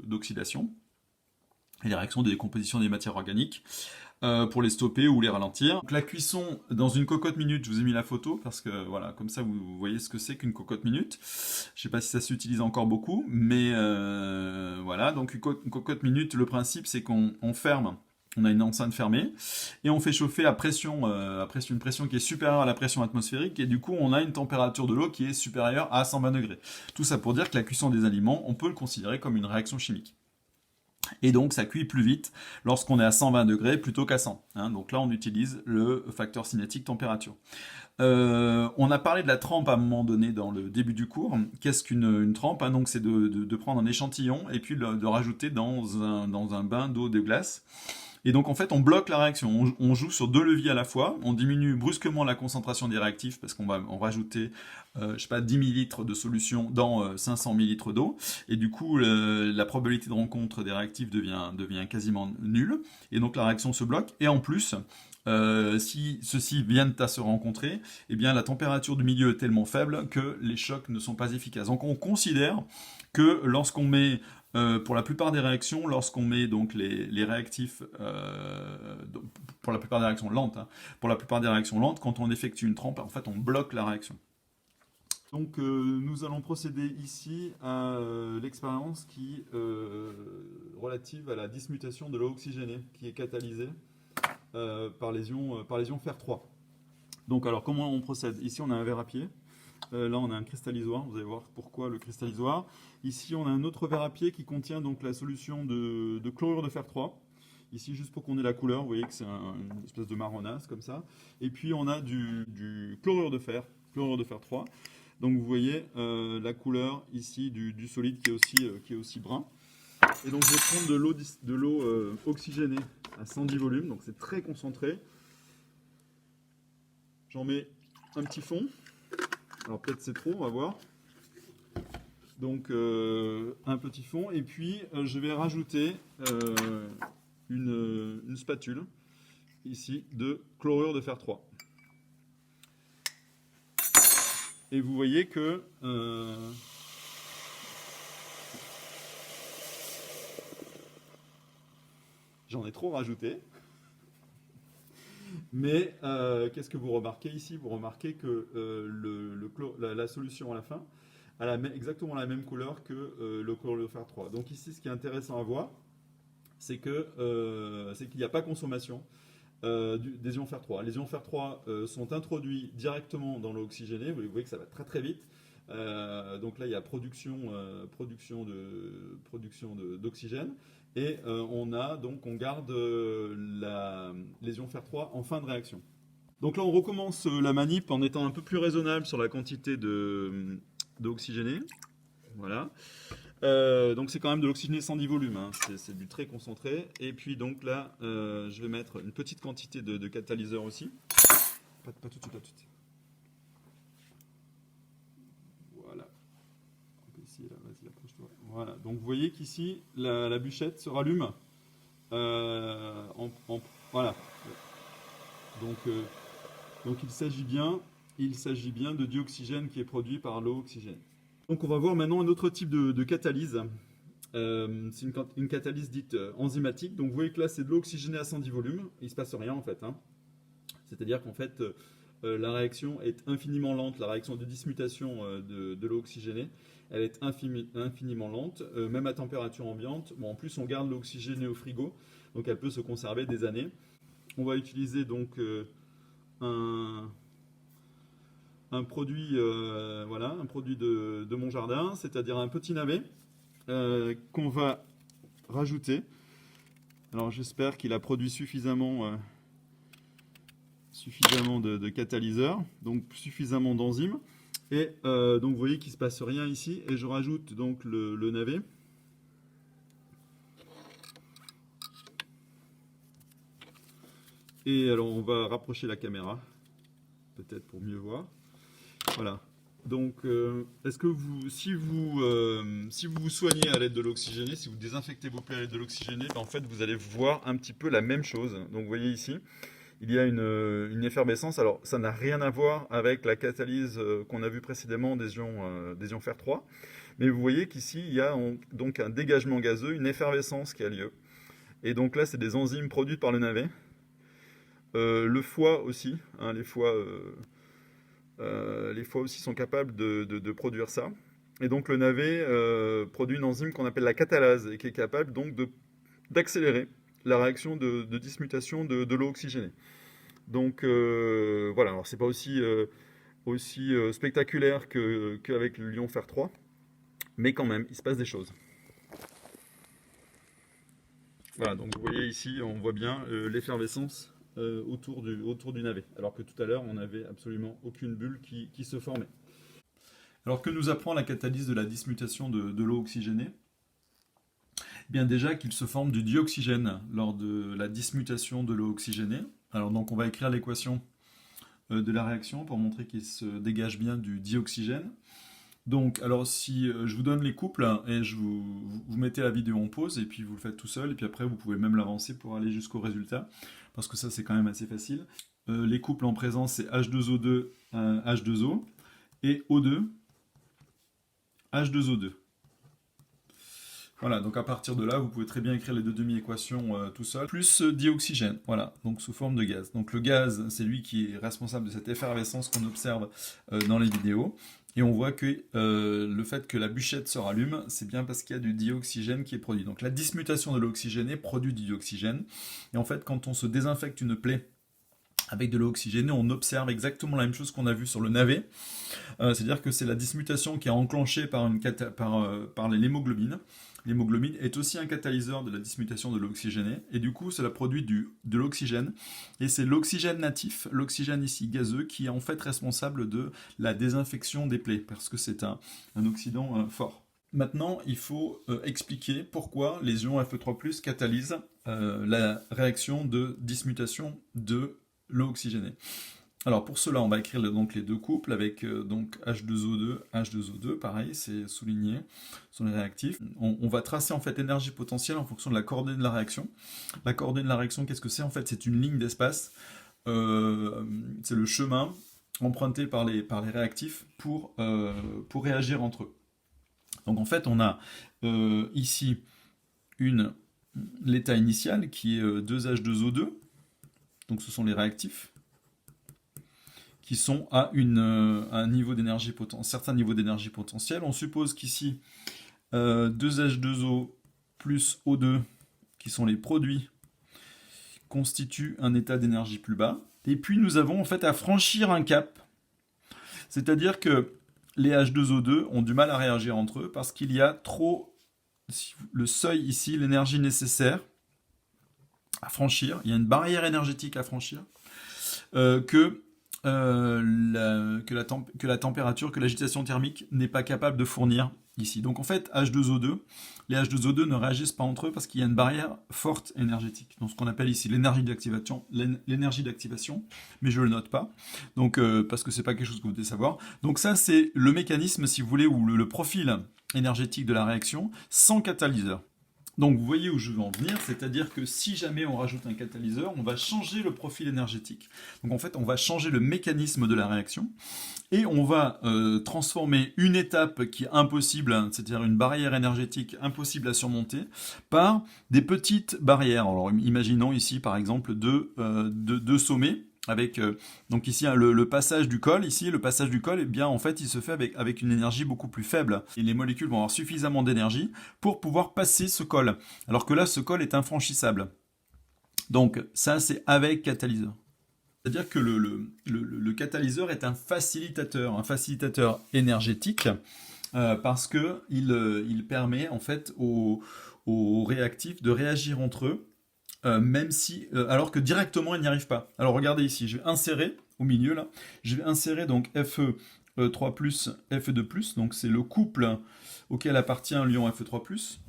d'oxydation et les réactions de décomposition des matières organiques. Pour les stopper ou les ralentir. Donc, la cuisson dans une cocotte minute, je vous ai mis la photo parce que voilà, comme ça vous voyez ce que c'est qu'une cocotte minute. Je sais pas si ça s'utilise encore beaucoup, mais voilà, donc une cocotte minute, le principe c'est qu'on ferme. On a une enceinte fermée et on fait chauffer à une pression qui est supérieure à la pression atmosphérique et du coup on a une température de l'eau qui est supérieure à 120 degrés. Tout ça pour dire que la cuisson des aliments, on peut le considérer comme une réaction chimique. Et donc ça cuit plus vite lorsqu'on est à 120 degrés plutôt qu'à 100. Hein. Donc là on utilise le facteur cinétique température. On a parlé de la trempe à un moment donné dans le début du cours. Qu'est-ce qu'une trempe, hein? Donc c'est de prendre un échantillon et puis de rajouter dans un bain d'eau de glace. Et donc en fait on bloque la réaction, on joue sur deux leviers à la fois, on diminue brusquement la concentration des réactifs parce qu'on va rajouter je sais pas 10 millilitres de solution dans 500 millilitres d'eau et du coup la probabilité de rencontre des réactifs devient quasiment nulle et donc la réaction se bloque et en plus si ceux-ci viennent à se rencontrer, eh bien la température du milieu est tellement faible que les chocs ne sont pas efficaces. Donc on considère que lorsqu'on met pour la plupart des réactions, lorsqu'on met donc les réactifs, pour la plupart des réactions lentes, hein, pour la plupart des réactions lentes, quand on effectue une trempe, en fait, on bloque la réaction. Donc, nous allons procéder ici à l'expérience qui relative à la dismutation de l'eau oxygénée, qui est catalysée par les ions fer 3. Donc, alors, comment on procède? Ici, on a un verre à pied. Là, on a un cristallisoire. Vous allez voir pourquoi le cristallisoire. Ici, on a un autre verre à pied qui contient donc la solution de chlorure de fer 3. Ici, juste pour qu'on ait la couleur, vous voyez que c'est une espèce de marronasse comme ça. Et puis, on a du chlorure de fer 3. Donc, vous voyez la couleur ici du solide qui est aussi brun. Et donc, je vais prendre de l'eau oxygénée à 110 volumes. Donc, c'est très concentré. J'en mets un petit fond. Alors peut-être c'est trop, on va voir. Donc un petit fond. Et puis je vais rajouter une spatule, ici, de chlorure de fer 3. Et vous voyez que j'en ai trop rajouté. Mais qu'est-ce que vous remarquez ici? Vous remarquez que la solution à la fin a exactement la même couleur que le chlorure de fer 3. Donc ici, ce qui est intéressant à voir, c'est qu'il n'y a pas consommation des ions fer 3. Les ions fer 3 sont introduits directement dans l'eau oxygénée. Vous voyez que ça va très très vite. Donc là, il y a production d'oxygène. Et on garde les ions fer 3 en fin de réaction. Donc là, on recommence la manip en étant un peu plus raisonnable sur la quantité d'oxygéné. Voilà. Donc c'est quand même de l'oxygéné 110 volumes, hein. C'est du très concentré. Et puis donc là, je vais mettre une petite quantité de catalyseur aussi. Pas tout de suite. Voilà. Ici, là, vas-y, approche-toi. Voilà. Donc vous voyez qu'ici, la bûchette se rallume. Voilà. Donc il s'agit bien de dioxygène qui est produit par l'eau oxygène. Donc on va voir maintenant un autre type de catalyse. C'est une catalyse dite enzymatique. Donc vous voyez que là c'est de l'eau oxygénée à 110 volumes. Il ne se passe rien en fait. Hein. C'est-à-dire qu'en fait la réaction est infiniment lente. La réaction de dismutation de l'eau oxygénée, elle est infiniment lente, même à température ambiante. Bon, en plus on garde l'eau oxygénée au frigo, donc elle peut se conserver des années. On va utiliser donc un produit, un produit de mon jardin, c'est-à-dire un petit navet qu'on va rajouter. Alors j'espère qu'il a produit suffisamment de catalyseurs, donc suffisamment d'enzymes. Et donc vous voyez qu'il ne se passe rien ici, et je rajoute donc le navet. Et alors on va rapprocher la caméra, peut-être pour mieux voir. Voilà. Donc, est-ce que si vous vous soignez à l'aide de l'oxygéné, si vous désinfectez vos plaies à l'aide de l'oxygéné, ben, en fait, vous allez voir un petit peu la même chose. Donc, vous voyez ici, il y a une effervescence. Alors, ça n'a rien à voir avec la catalyse qu'on a vu précédemment des ions fer 3. Mais vous voyez qu'ici, il y a donc un dégagement gazeux, une effervescence qui a lieu. Et donc là, c'est des enzymes produites par le navet. Le foie aussi, hein, les foies aussi sont capables de produire ça. Et donc le navet produit une enzyme qu'on appelle la catalase et qui est capable donc d'accélérer la réaction de dismutation de l'eau oxygénée. Donc voilà, alors c'est pas aussi spectaculaire qu'avec le l'ion fer 3, mais quand même, il se passe des choses. Voilà, donc vous voyez ici, on voit bien l'effervescence autour du navet, alors que tout à l'heure, on n'avait absolument aucune bulle qui se formait. Alors que nous apprend la catalyse de la dismutation de l'eau oxygénée? Eh bien déjà qu'il se forme du dioxygène lors de la dismutation de l'eau oxygénée. Alors donc on va écrire l'équation de la réaction pour montrer qu'il se dégage bien du dioxygène. Donc, alors si je vous donne les couples et vous mettez la vidéo en pause et puis vous le faites tout seul et puis après vous pouvez même l'avancer pour aller jusqu'au résultat parce que ça c'est quand même assez facile. Les couples en présence c'est H2O2, H2O et O2, H2O2. Voilà, donc à partir de là, vous pouvez très bien écrire les deux demi-équations tout seul, plus dioxygène, voilà, donc sous forme de gaz. Donc le gaz, c'est lui qui est responsable de cette effervescence qu'on observe dans les vidéos. Et on voit que le fait que la bûchette se rallume, c'est bien parce qu'il y a du dioxygène qui est produit. Donc la dismutation de l'oxygéné produit du dioxygène. Et en fait, quand on se désinfecte une plaie avec de l'eau oxygénée, on observe exactement la même chose qu'on a vu sur le navet. C'est-à-dire que c'est la dismutation qui est enclenchée par l'hémoglobine. L'hémoglobine est aussi un catalyseur de la dismutation de l'oxygéné, et du coup, cela produit de l'oxygène, et c'est l'oxygène natif, l'oxygène ici gazeux, qui est en fait responsable de la désinfection des plaies, parce que c'est un oxydant fort. Maintenant, il faut expliquer pourquoi les ions Fe3+, catalysent la réaction de dismutation de l'eau oxygénée. Alors pour cela, on va écrire donc les deux couples avec donc H2O2, H2O2, pareil, c'est souligné sur les réactifs. On va tracer en fait l'énergie potentielle en fonction de la coordonnée de la réaction. La coordonnée de la réaction, qu'est-ce que c'est? En fait, c'est une ligne d'espace. C'est le chemin emprunté par les réactifs pour réagir entre eux. Donc en fait, on a ici l'état initial qui est 2H2O2, donc ce sont les réactifs, qui sont à un niveau d'énergie certain niveau d'énergie potentielle. On suppose qu'ici 2H2O plus O2, qui sont les produits, constituent un état d'énergie plus bas. Et puis nous avons en fait à franchir un cap, c'est-à-dire que les H2O2 ont du mal à réagir entre eux parce qu'il y a trop, le seuil ici, l'énergie nécessaire à franchir, il y a une barrière énergétique à franchir, que la température, que l'agitation thermique n'est pas capable de fournir ici. Donc en fait, H2O2, les H2O2 ne réagissent pas entre eux parce qu'il y a une barrière forte énergétique. Donc ce qu'on appelle ici l'énergie d'activation, mais je le note pas. Donc parce que c'est pas quelque chose que vous devez savoir. Donc ça c'est le mécanisme, si vous voulez, ou le profil énergétique de la réaction sans catalyseur. Donc vous voyez où je veux en venir, c'est-à-dire que si jamais on rajoute un catalyseur, on va changer le profil énergétique. Donc en fait, on va changer le mécanisme de la réaction et on va transformer une étape qui est impossible, c'est-à-dire une barrière énergétique impossible à surmonter, par des petites barrières. Alors imaginons ici par exemple deux sommets. Avec donc ici le passage du col, eh bien en fait il se fait avec une énergie beaucoup plus faible et les molécules vont avoir suffisamment d'énergie pour pouvoir passer ce col, alors que là ce col est infranchissable. Donc ça c'est avec catalyseur. C'est-à-dire que le catalyseur est un facilitateur énergétique parce que il permet en fait aux réactifs de réagir entre eux. Même si, alors que directement il n'y arrive pas. Alors regardez ici, je vais insérer au milieu là, je vais insérer donc Fe3+, Fe2+, donc c'est le couple auquel appartient l'ion Fe3+.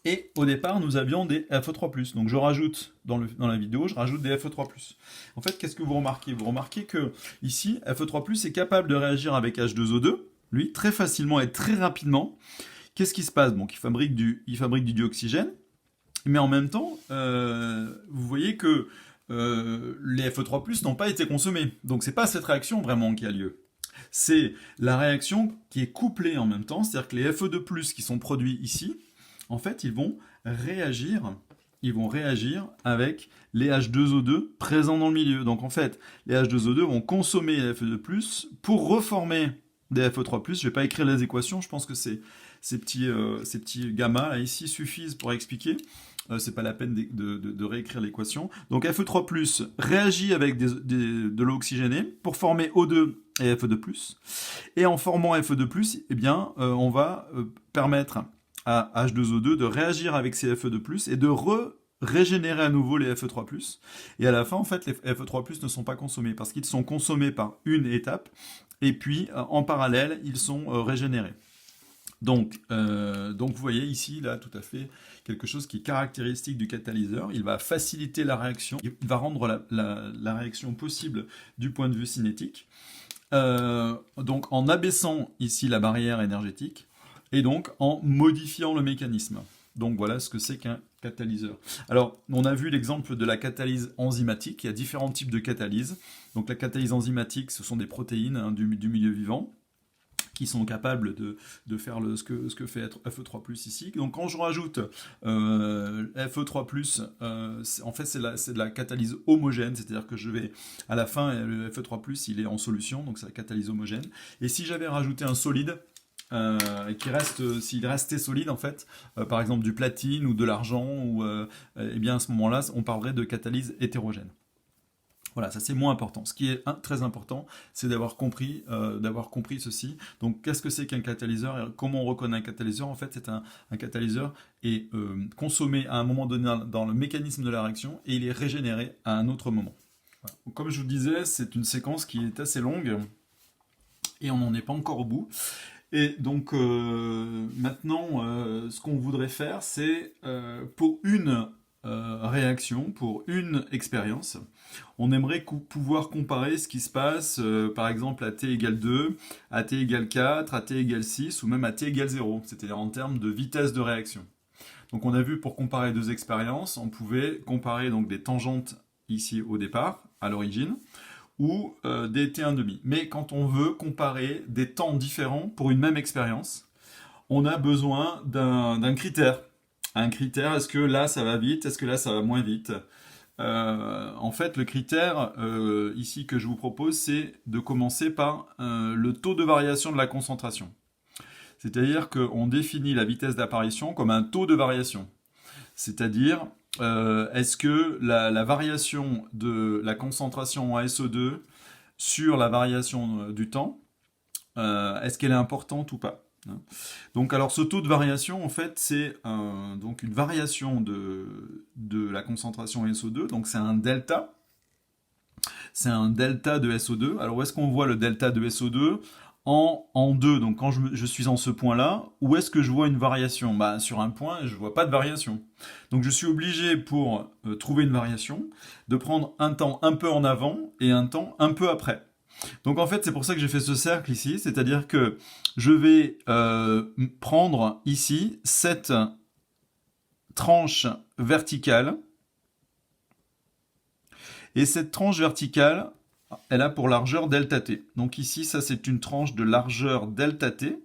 Et au départ, nous avions des FE3+. Donc je rajoute, dans la vidéo, je rajoute des FE3+. En fait, qu'est-ce que vous remarquez? Vous remarquez que ici, FE3+, est capable de réagir avec H2O2, lui, très facilement et très rapidement. Qu'est-ce qui se passe? Donc il fabrique du dioxygène, mais en même temps, vous voyez que les FE3+, n'ont pas été consommés. Donc c'est pas cette réaction vraiment qui a lieu. C'est la réaction qui est couplée en même temps, c'est-à-dire que les FE2+, qui sont produits ici, en fait, ils vont réagir avec les H2O2 présents dans le milieu. Donc en fait, les H2O2 vont consommer les FE2+, pour reformer des FE3+. Je ne vais pas écrire les équations, je pense que ces petits gammas là ici suffisent pour expliquer. C'est pas la peine de réécrire l'équation. Donc Fe3+, réagit avec de l'eau oxygénée pour former O2 et Fe2+. Et en formant Fe2+, eh bien, on va permettre à H2O2 de réagir avec ces Fe2+, et de régénérer à nouveau les Fe3+. Et à la fin, en fait, les Fe3+, ne sont pas consommés, parce qu'ils sont consommés par une étape, et puis, en parallèle, ils sont régénérés. Donc, vous voyez ici, là, tout à fait, quelque chose qui est caractéristique du catalyseur. Il va faciliter la réaction, il va rendre la réaction possible du point de vue cinétique. Donc, en abaissant ici la barrière énergétique, et donc en modifiant le mécanisme. Donc, voilà ce que c'est qu'un catalyseur. Alors, on a vu l'exemple de la catalyse enzymatique. Il y a différents types de catalyse. Donc, la catalyse enzymatique, ce sont des protéines du milieu vivant, qui sont capables de faire ce que fait Fe3+ ici. Donc quand je rajoute Fe3+, en fait c'est de la catalyse homogène, c'est-à-dire que je vais, à la fin, le Fe3+, il est en solution, donc c'est la catalyse homogène. Et si j'avais rajouté un solide, s'il restait solide en fait, par exemple du platine ou de l'argent, eh bien à ce moment-là, on parlerait de catalyse hétérogène. Voilà, ça c'est moins important. Ce qui est très important, c'est d'avoir compris ceci. Donc, qu'est-ce que c'est qu'un catalyseur et comment on reconnaît un catalyseur? En fait, c'est un catalyseur est consommé à un moment donné dans le mécanisme de la réaction et il est régénéré à un autre moment. Voilà. Donc, comme je vous le disais, c'est une séquence qui est assez longue et on n'en est pas encore au bout. Et donc, maintenant, ce qu'on voudrait faire, c'est pour une réaction, pour une expérience, on aimerait pouvoir comparer ce qui se passe, par exemple, à t égale 2, à t égale 4, à t égale 6, ou même à t égale 0, c'est-à-dire en termes de vitesse de réaction. Donc on a vu, pour comparer deux expériences, on pouvait comparer donc des tangentes ici au départ, à l'origine, ou des t1,5. Mais quand on veut comparer des temps différents pour une même expérience, on a besoin d'un critère. Un critère, est-ce que là ça va vite, est-ce que là ça va moins vite? En fait, le critère ici que je vous propose, c'est de commencer par le taux de variation de la concentration. C'est-à-dire qu'on définit la vitesse d'apparition comme un taux de variation. C'est-à-dire, est-ce que la variation de la concentration en SO2 sur la variation du temps, est-ce qu'elle est importante ou pas? Donc, alors ce taux de variation, en fait, c'est donc une variation de la concentration SO2, donc c'est un delta. C'est un delta de SO2. Alors, où est-ce qu'on voit le delta de SO2? En 2, donc quand je suis en ce point-là, où est-ce que je vois une variation? Bah, sur un point, je ne vois pas de variation. Donc je suis obligé, pour trouver une variation, de prendre un temps un peu en avant et un temps un peu après. Donc en fait, c'est pour ça que j'ai fait ce cercle ici, c'est-à-dire que je vais prendre ici cette tranche verticale, et cette tranche verticale, elle a pour largeur delta t. Donc ici, ça c'est une tranche de largeur delta t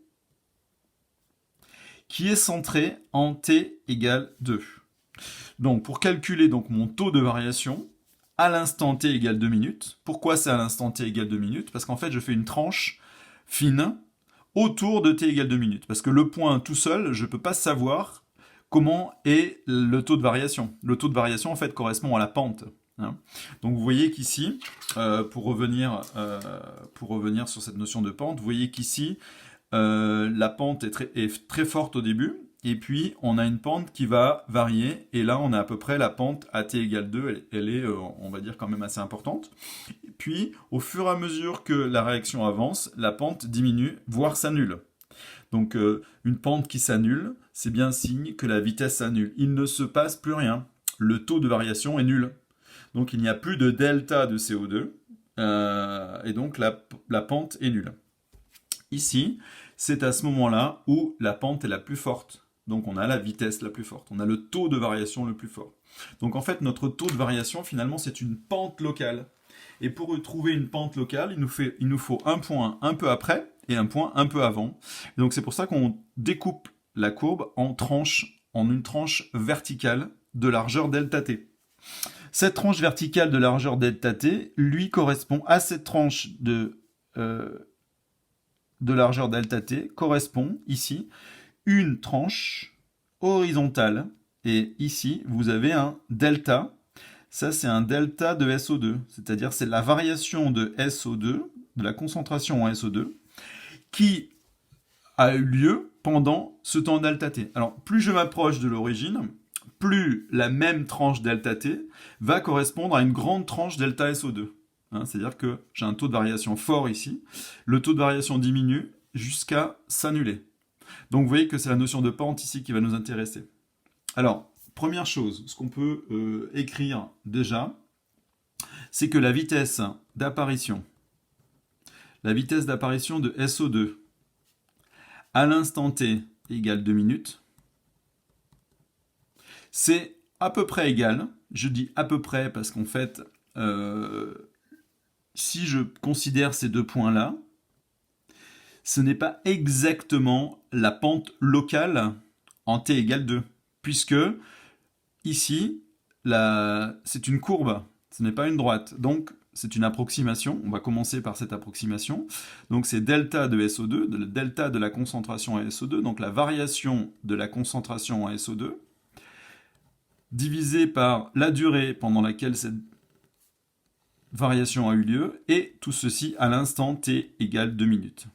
qui est centrée en t égale 2. Donc pour calculer donc mon taux de variation, à l'instant t égale 2 minutes. Pourquoi c'est à l'instant t égale 2 minutes? Parce qu'en fait, je fais une tranche fine autour de t égale 2 minutes. Parce que le point tout seul, je ne peux pas savoir comment est le taux de variation. Le taux de variation, en fait, correspond à la pente. Donc vous voyez qu'ici, pour revenir sur cette notion de pente, vous voyez qu'ici, la pente est très forte au début, et puis on a une pente qui va varier, et là on a à peu près la pente à t égale 2, elle est, on va dire, quand même assez importante. Et puis, au fur et à mesure que la réaction avance, la pente diminue, voire s'annule. Donc une pente qui s'annule, c'est bien signe que la vitesse s'annule. Il ne se passe plus rien. Le taux de variation est nul. Donc il n'y a plus de delta de CO2, et donc la pente est nulle. Ici, c'est à ce moment-là où la pente est la plus forte. Donc on a la vitesse la plus forte, on a le taux de variation le plus fort. Donc en fait, notre taux de variation, finalement, c'est une pente locale. Et pour trouver une pente locale, il nous faut un point un peu après et un point un peu avant. Et donc c'est pour ça qu'on découpe la courbe en tranches, en une tranche verticale de largeur ΔT. Cette tranche verticale de largeur ΔT, lui, correspond à cette tranche de largeur ΔT, correspond ici une tranche horizontale. Et ici, vous avez un delta. Ça, c'est un delta de SO2, c'est-à-dire c'est la variation de SO2, de la concentration en SO2, qui a eu lieu pendant ce temps delta T. Alors, plus je m'approche de l'origine, plus la même tranche delta T va correspondre à une grande tranche delta SO2. C'est-à-dire que j'ai un taux de variation fort ici. Le taux de variation diminue jusqu'à s'annuler. Donc vous voyez que c'est la notion de pente ici qui va nous intéresser. Alors, première chose, ce qu'on peut écrire déjà, c'est que la vitesse d'apparition de SO2 à l'instant T égale 2 minutes, c'est à peu près égal. Je dis à peu près parce qu'en fait, si je considère ces deux points-là, ce n'est pas exactement la pente locale en t égale 2, puisque ici, c'est une courbe, ce n'est pas une droite. Donc, c'est une approximation. On va commencer par cette approximation. Donc, c'est delta de SO2, le delta de la concentration à SO2, donc la variation de la concentration à SO2, divisé par la durée pendant laquelle cette variation a eu lieu, et tout ceci à l'instant t égale 2 minutes.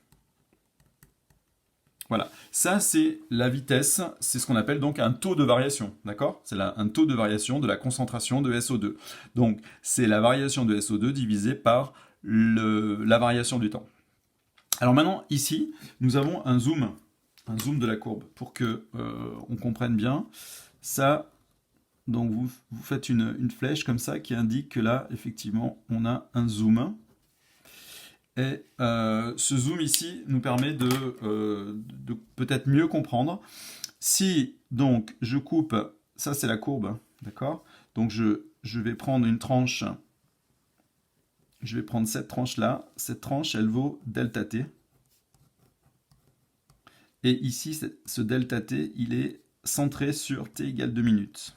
Voilà, ça c'est la vitesse, c'est ce qu'on appelle donc un taux de variation, d'accord? C'est un taux de variation de la concentration de SO2. Donc c'est la variation de SO2 divisée par la variation du temps. Alors maintenant, ici, nous avons un zoom de la courbe, pour que on comprenne bien. Ça, donc vous faites une flèche comme ça qui indique que là, effectivement, on a un zoom. Et ce zoom ici nous permet de peut-être mieux comprendre. Si donc je coupe, ça c'est la courbe, d'accord? Donc je vais prendre une tranche, je vais prendre cette tranche-là. Cette tranche, elle vaut delta t. Et ici, ce delta t, il est centré sur t égale 2 minutes.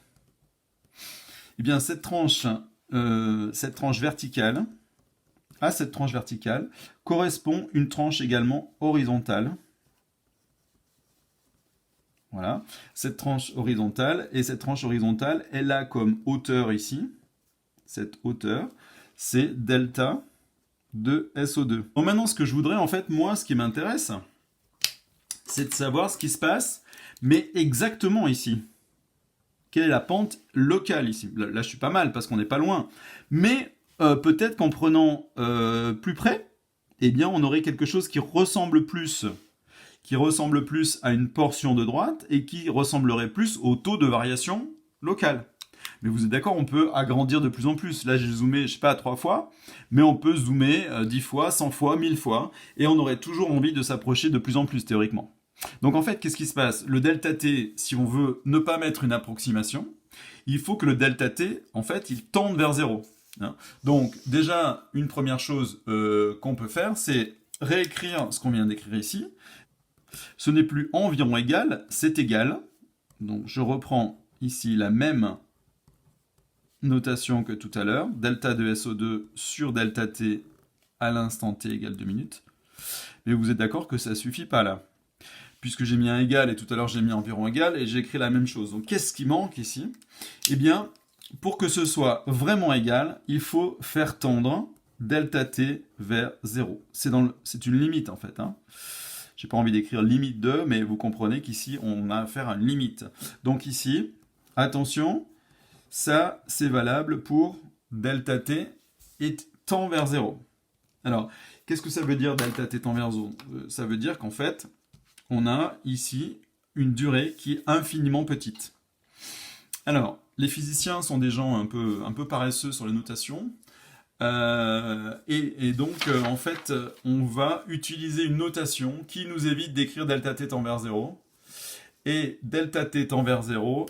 Et bien cette tranche verticale, à cette tranche verticale correspond une tranche également horizontale. Voilà, cette tranche horizontale, et cette tranche horizontale, elle a comme hauteur ici, cette hauteur, c'est delta de SO2. Bon, maintenant, ce que je voudrais, en fait, moi, ce qui m'intéresse, c'est de savoir ce qui se passe, mais exactement ici. Quelle est la pente locale ici? Là, je suis pas mal, parce qu'on n'est pas loin. Mais peut-être qu'en prenant plus près, eh bien, on aurait quelque chose qui ressemble plus à une portion de droite et qui ressemblerait plus au taux de variation locale. Mais vous êtes d'accord, on peut agrandir de plus en plus. Là, j'ai zoomé, je sais pas, 3 fois, mais on peut zoomer 10 fois, 100 fois, 1000 fois, et on aurait toujours envie de s'approcher de plus en plus, théoriquement. Donc en fait, qu'est-ce qui se passe? Le delta t, si on veut ne pas mettre une approximation, il faut que le delta t, en fait, il tende vers 0. Donc déjà, une première chose qu'on peut faire, c'est réécrire ce qu'on vient d'écrire ici. Ce n'est plus environ égal, c'est égal. Donc je reprends ici la même notation que tout à l'heure. Delta de SO2 sur delta t à l'instant t égale 2 minutes. Mais vous êtes d'accord que ça ne suffit pas là. Puisque j'ai mis un égal et tout à l'heure j'ai mis environ égal et j'ai écrit la même chose. Donc qu'est-ce qui manque ici? Eh bien, pour que ce soit vraiment égal, il faut faire tendre delta t vers 0. C'est une limite en fait. J'ai pas envie d'écrire limite de, mais vous comprenez qu'ici on a affaire à une limite. Donc ici, attention, ça c'est valable pour delta t et tend vers 0. Alors, qu'est-ce que ça veut dire delta t tend vers 0? Ça veut dire qu'en fait, on a ici une durée qui est infiniment petite. Alors, les physiciens sont des gens un peu paresseux sur les notations. Et donc, en fait, on va utiliser une notation qui nous évite d'écrire delta t tend vers 0. Et delta t tend vers 0,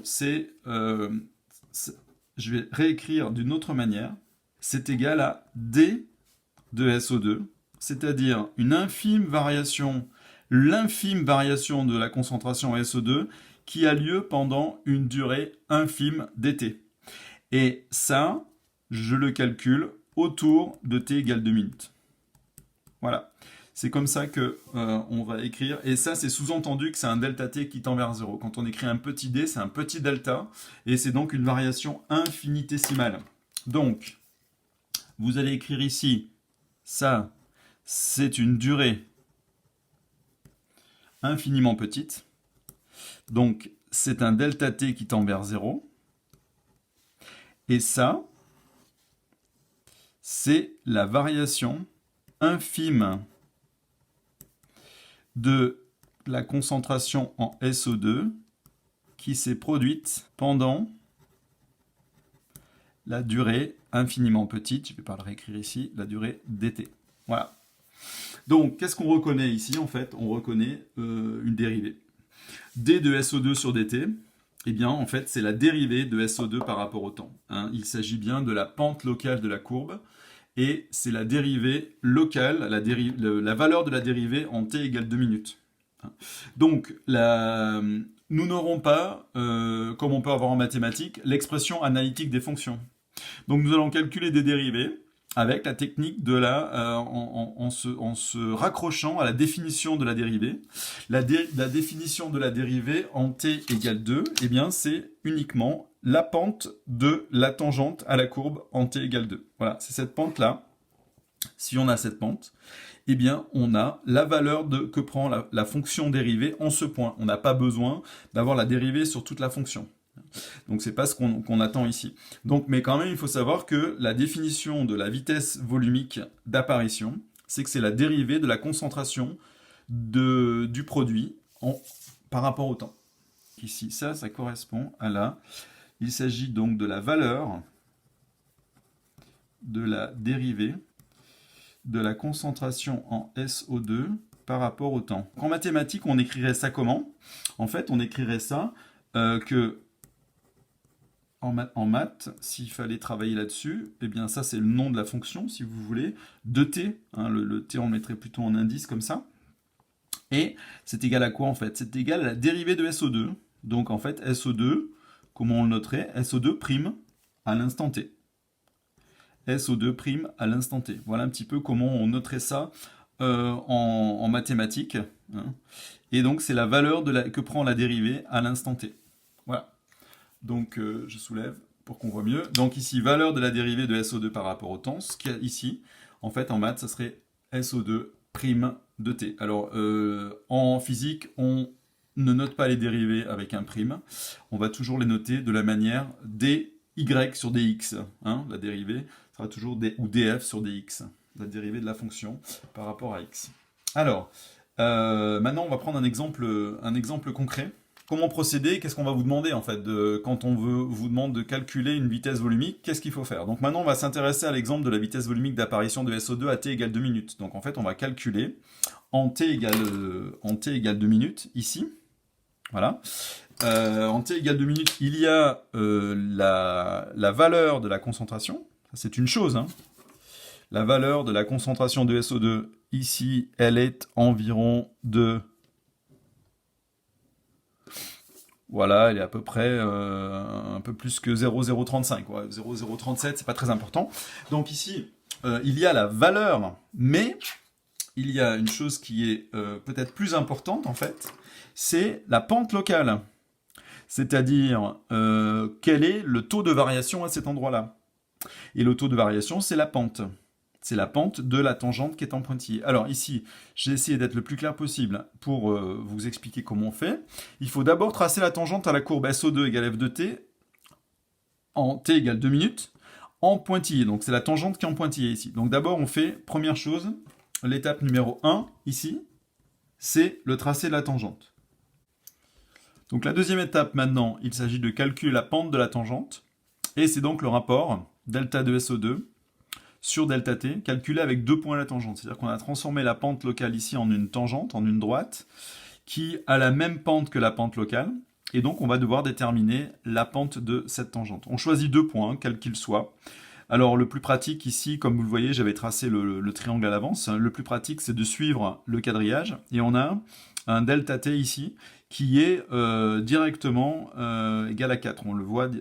je vais réécrire d'une autre manière, c'est égal à d de SO2, c'est-à-dire l'infime variation de la concentration SO2 qui a lieu pendant une durée infime dt. Et ça, je le calcule autour de t égale 2 minutes. Voilà. C'est comme ça que on va écrire. Et ça, c'est sous-entendu que c'est un delta t qui tend vers 0. Quand on écrit un petit d, c'est un petit delta. Et c'est donc une variation infinitésimale. Donc, vous allez écrire ici, ça, c'est une durée infiniment petite. Donc, c'est un delta t qui tend vers 0. Et ça, c'est la variation infime de la concentration en SO2 qui s'est produite pendant la durée infiniment petite, je ne vais pas le réécrire ici, la durée dt. Voilà. Donc, qu'est-ce qu'on reconnaît ici? En fait, on reconnaît une dérivée. d de SO2 sur dt, eh bien, en fait, c'est la dérivée de SO2 par rapport au temps. Hein. Il s'agit bien de la pente locale de la courbe, et c'est la dérivée locale, la valeur de la dérivée en t égale 2 minutes. Donc, nous n'aurons pas, comme on peut avoir en mathématiques, l'expression analytique des fonctions. Donc, nous allons calculer des dérivées avec la technique de en se raccrochant à la définition de la dérivée. La définition de la dérivée en t égale 2, eh bien, c'est uniquement la pente de la tangente à la courbe en t égale 2. Voilà, c'est cette pente-là. Si on a cette pente, eh bien, on a la valeur que prend la fonction dérivée en ce point. On n'a pas besoin d'avoir la dérivée sur toute la fonction. Donc, c'est pas ce qu'on attend ici. Donc, mais quand même, il faut savoir que la définition de la vitesse volumique d'apparition, c'est que c'est la dérivée de la concentration du produit par rapport au temps. Ici, ça correspond à la... Il s'agit donc de la valeur de la dérivée de la concentration en SO2 par rapport au temps. En mathématiques, on écrirait ça comment? En fait, on écrirait ça que en maths, s'il fallait travailler là-dessus, eh bien ça c'est le nom de la fonction, si vous voulez, de t, hein, le t on le mettrait plutôt en indice comme ça, et c'est égal à quoi en fait? C'est égal à la dérivée de SO2, donc en fait SO2, comment on le noterait? SO2' à l'instant t. SO2' à l'instant t. Voilà un petit peu comment on noterait ça en mathématiques, hein. Et donc c'est la valeur que prend la dérivée à l'instant t. Voilà. Donc, je soulève pour qu'on voit mieux. Donc ici, valeur de la dérivée de SO2 par rapport au temps. Ce qu'il y a ici, en fait, en maths, ça serait SO2' de t. Alors, en physique, on ne note pas les dérivées avec un prime. On va toujours les noter de la manière dy sur dx. Hein, la dérivée sera toujours ou df sur dx. La dérivée de la fonction par rapport à x. Alors, maintenant, on va prendre un exemple concret. Comment procéder? Qu'est-ce qu'on va vous demander en fait quand on vous demande de calculer une vitesse volumique? Qu'est-ce qu'il faut faire? Donc maintenant on va s'intéresser à l'exemple de la vitesse volumique d'apparition de SO2 à t égale 2 minutes. Donc en fait on va calculer en t égale 2 minutes ici. Voilà. En t égale 2 minutes, il y a la valeur de la concentration. C'est une chose. Hein. La valeur de la concentration de SO2 ici, elle est environ de... Voilà, elle est à peu près un peu plus que 0,035. Ouais, 0,037, c'est pas très important. Donc ici, il y a la valeur, mais il y a une chose qui est peut-être plus importante en fait, c'est la pente locale. C'est-à-dire, quel est le taux de variation à cet endroit-là. Et le taux de variation, c'est la pente. C'est la pente de la tangente qui est en pointillé. Alors ici, j'ai essayé d'être le plus clair possible pour vous expliquer comment on fait. Il faut d'abord tracer la tangente à la courbe SO2 égale f de t en t égale 2 minutes en pointillé. Donc c'est la tangente qui est en pointillé ici. Donc d'abord on fait, première chose, l'étape numéro 1 ici. c'est le tracé de la tangente. Donc la deuxième étape maintenant, il s'agit de calculer la pente de la tangente, et c'est donc le rapport delta de SO2 sur delta t, calculé avec 2 points à la tangente. C'est-à-dire qu'on a transformé la pente locale ici en une tangente, en une droite, qui a la même pente que la pente locale, et donc on va devoir déterminer la pente de cette tangente. On choisit 2 points, quels qu'ils soient. Alors le plus pratique ici, comme vous le voyez, j'avais tracé le triangle à l'avance. Le plus pratique, c'est de suivre le quadrillage, et on a un delta t ici, qui est directement égal à 4. On le voit,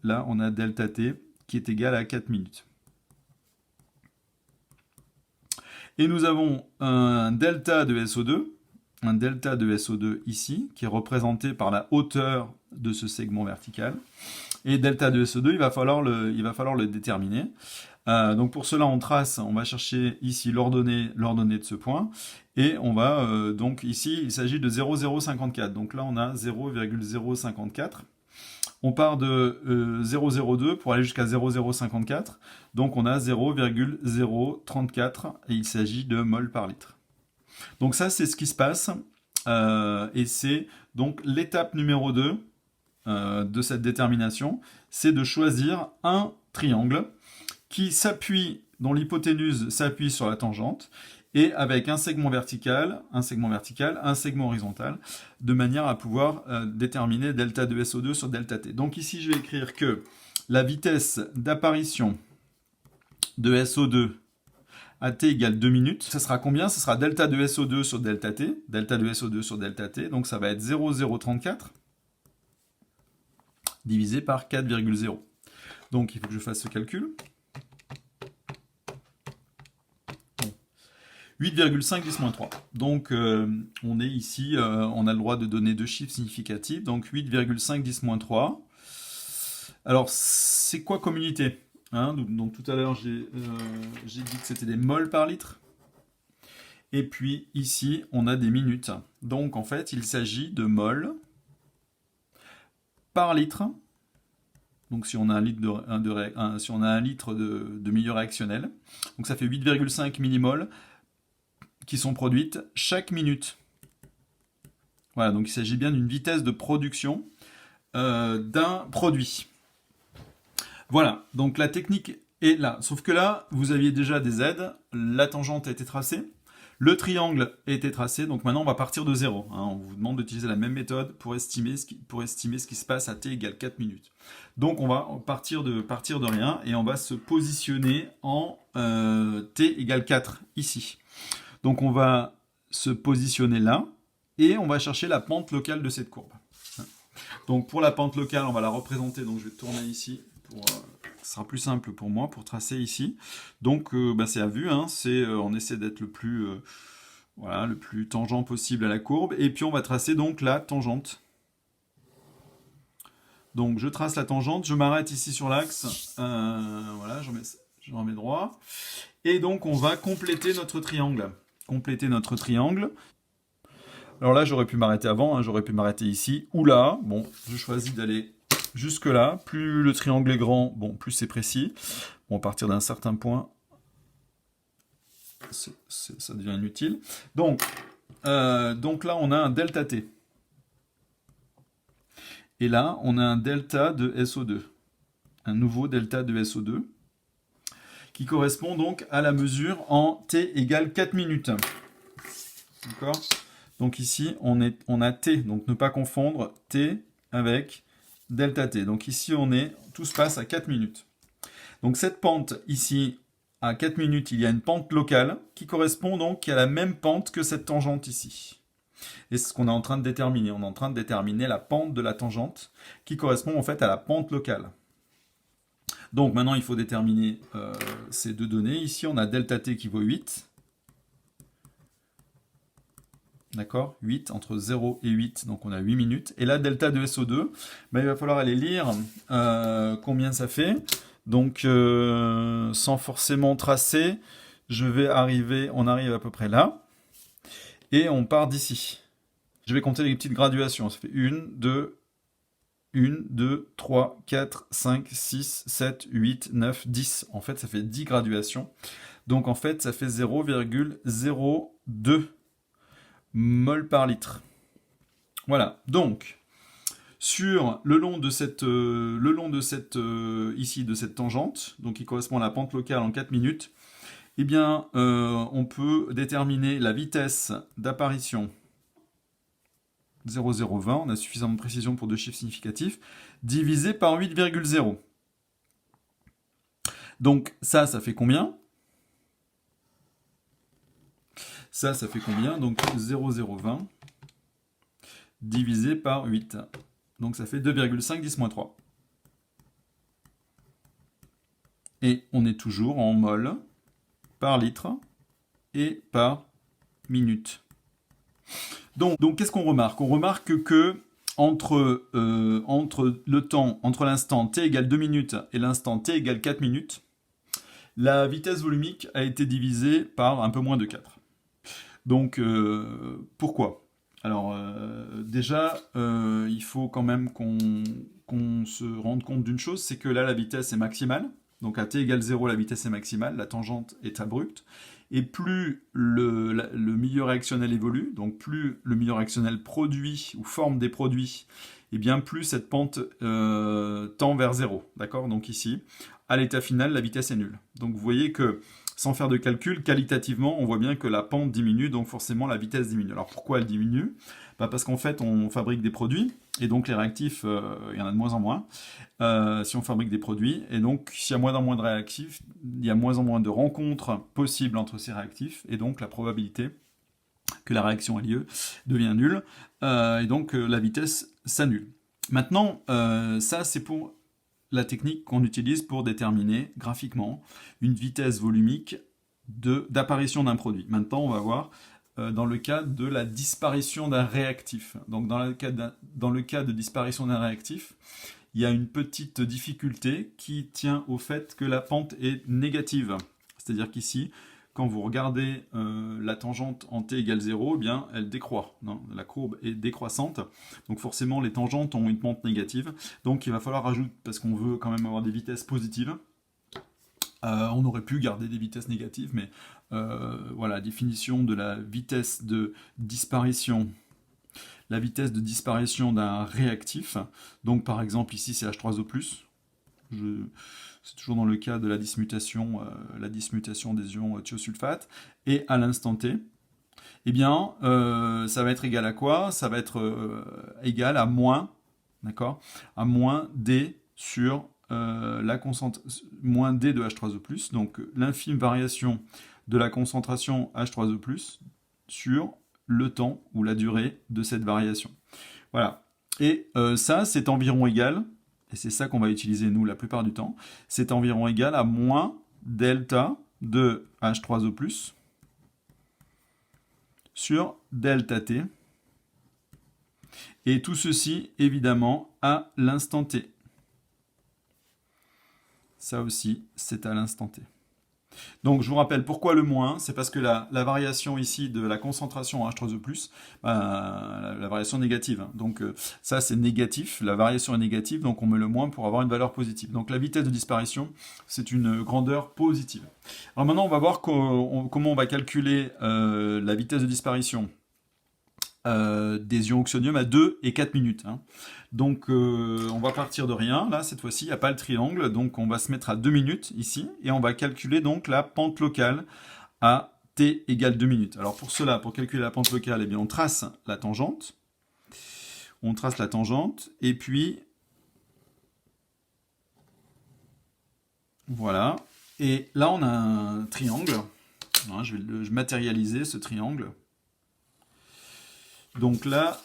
là, on a delta t qui est égal à 4 minutes. Et nous avons un delta de SO2, ici, qui est représenté par la hauteur de ce segment vertical. Et delta de SO2, il va falloir le déterminer. Donc pour cela, on va chercher ici l'ordonnée de ce point, et on va, donc ici, il s'agit de 0,054. Donc là, on a 0,054. On part de 0,02 pour aller jusqu'à 0,054. Donc on a 0,034 et il s'agit de mol par litre. Donc ça, c'est ce qui se passe. Et c'est donc l'étape numéro 2 de cette détermination, c'est de choisir un triangle qui s'appuie, dont l'hypoténuse s'appuie sur la tangente, et avec un segment vertical, un segment horizontal, de manière à pouvoir déterminer delta de SO2 sur delta t. Donc ici, je vais écrire que la vitesse d'apparition de SO2 à t égale 2 minutes, ça sera combien? Ce sera delta de SO2 sur delta t, donc ça va être 0,034 divisé par 4,0. Donc il faut que je fasse ce calcul. 8,5 10 moins 3. Donc on est ici, on a le droit de donner 2 chiffres significatifs, donc 8,5 10 moins 3. Alors c'est quoi comme unité, hein? Donc tout à l'heure j'ai dit que c'était des mols par litre. Et puis ici on a des minutes. Donc en fait il s'agit de mols par litre. Donc si on a un litre de milieu réactionnel, donc ça fait 8,5 millimoles qui sont produites chaque minute. Voilà, donc il s'agit bien d'une vitesse de production d'un produit. Voilà, donc la technique est là. Sauf que là, vous aviez déjà des aides, la tangente a été tracée, le triangle a été tracé, donc maintenant on va partir de zéro. Hein. On vous demande d'utiliser la même méthode pour estimer ce qui se passe à t égale 4 minutes. Donc on va partir de rien et on va se positionner en t égale 4 ici. Donc on va se positionner là et on va chercher la pente locale de cette courbe. Donc pour la pente locale, on va la représenter, donc je vais tourner ici, ce sera plus simple pour moi pour tracer ici. Donc c'est à vue, hein, on essaie d'être le plus tangent possible à la courbe, et puis on va tracer donc la tangente. Donc je trace la tangente, je m'arrête ici sur l'axe, voilà, je remets droit, et donc on va compléter notre triangle. Alors là, j'aurais pu m'arrêter avant, hein, j'aurais pu m'arrêter ici ou là. Bon, je choisis d'aller jusque là. Plus le triangle est grand, bon, plus c'est précis. Bon, à partir d'un certain point, ça devient inutile. Donc là, on a un delta T. Et là, on a un delta de SO2. Un nouveau delta de SO2 qui correspond donc à la mesure en T égale 4 minutes. D'accord ? Donc ici, on a T, donc ne pas confondre T avec delta T. Donc ici, tout se passe à 4 minutes. Donc cette pente ici, à 4 minutes, il y a une pente locale qui correspond donc à la même pente que cette tangente ici. Et c'est ce qu'on est en train de déterminer. On est en train de déterminer la pente de la tangente qui correspond en fait à la pente locale. Donc maintenant, il faut déterminer ces deux données. Ici, on a delta T qui vaut 8. D'accord, 8, entre 0 et 8, donc on a 8 minutes. Et là, delta de SO2, il va falloir aller lire combien ça fait. Donc, sans forcément tracer, on arrive à peu près là. Et on part d'ici. Je vais compter les petites graduations. Ça fait 1, 2, 3, 4, 5, 6, 7, 8, 9, 10. En fait, ça fait 10 graduations. Donc, en fait, ça fait 0,02 mol par litre. Voilà, donc sur le long de cette ici de cette tangente, donc qui correspond à la pente locale en 4 minutes, eh bien on peut déterminer la vitesse d'apparition 0,020, on a suffisamment de précision pour deux chiffres significatifs, divisé par 8,0. Donc ça fait combien? Ça fait combien? Donc 0,020 divisé par 8. Donc ça fait 2,5 10-3. Et on est toujours en mol par litre et par minute. Donc qu'est-ce qu'on remarque? On remarque que entre le temps, entre l'instant t égale 2 minutes et l'instant t égale 4 minutes, la vitesse volumique a été divisée par un peu moins de 4. Donc pourquoi? Alors déjà, il faut quand même qu'on se rende compte d'une chose, c'est que là la vitesse est maximale. Donc à t égale 0, la vitesse est maximale, la tangente est abrupte. Et plus le milieu réactionnel évolue, donc plus le milieu réactionnel produit ou forme des produits, et bien plus cette pente tend vers 0. D'accord? Donc ici, à l'état final, la vitesse est nulle. Donc vous voyez que, sans faire de calcul, qualitativement, on voit bien que la pente diminue, donc forcément la vitesse diminue. Alors pourquoi elle diminue? Parce qu'en fait, on fabrique des produits, et donc les réactifs, il y en a de moins en moins, si on fabrique des produits, et donc s'il y a moins en moins de réactifs, il y a moins en moins de rencontres possibles entre ces réactifs, et donc la probabilité que la réaction ait lieu devient nulle, et donc la vitesse s'annule. Maintenant, ça c'est pour la technique qu'on utilise pour déterminer graphiquement une vitesse volumique d'apparition d'un produit. Maintenant, on va voir dans le cas de la disparition d'un réactif. Donc dans le cas de disparition d'un réactif, il y a une petite difficulté qui tient au fait que la pente est négative. C'est-à-dire qu'ici, quand vous regardez la tangente en t égale 0, eh bien, elle décroît. Non, la courbe est décroissante. Donc forcément, les tangentes ont une pente négative. Donc il va falloir rajouter, parce qu'on veut quand même avoir des vitesses positives. On aurait pu garder des vitesses négatives, mais voilà, définition de la vitesse de disparition. La vitesse de disparition d'un réactif. Donc par exemple, ici c'est H3O+. C'est toujours dans le cas de la dismutation des ions thiosulfate. Et à l'instant T, eh bien, ça va être égal à quoi? Ça va être égal à moins, d'accord? À moins D sur moins D de H3O+, donc l'infime variation de la concentration H3O+, sur le temps ou la durée de cette variation. Voilà. Et ça, c'est environ égal, et c'est ça qu'on va utiliser nous la plupart du temps, c'est environ égal à moins delta de H3O+, sur delta T. Et tout ceci, évidemment, à l'instant T. Ça aussi, c'est à l'instant T. Donc je vous rappelle pourquoi le moins, c'est parce que la variation ici de la concentration en H3O+, la variation négative, donc ça c'est négatif, la variation est négative, donc on met le moins pour avoir une valeur positive. Donc la vitesse de disparition, c'est une grandeur positive. Alors maintenant on va voir comment on va calculer la vitesse de disparition des ions oxonium à 2 et 4 minutes. Hein. Donc on va partir de rien, là cette fois-ci il n'y a pas le triangle, donc on va se mettre à 2 minutes ici, et on va calculer donc la pente locale à t égale 2 minutes. Alors pour cela, pour calculer la pente locale, eh bien on trace la tangente, et puis voilà, et là on a un triangle, hein, je vais le matérialiser ce triangle. Donc là,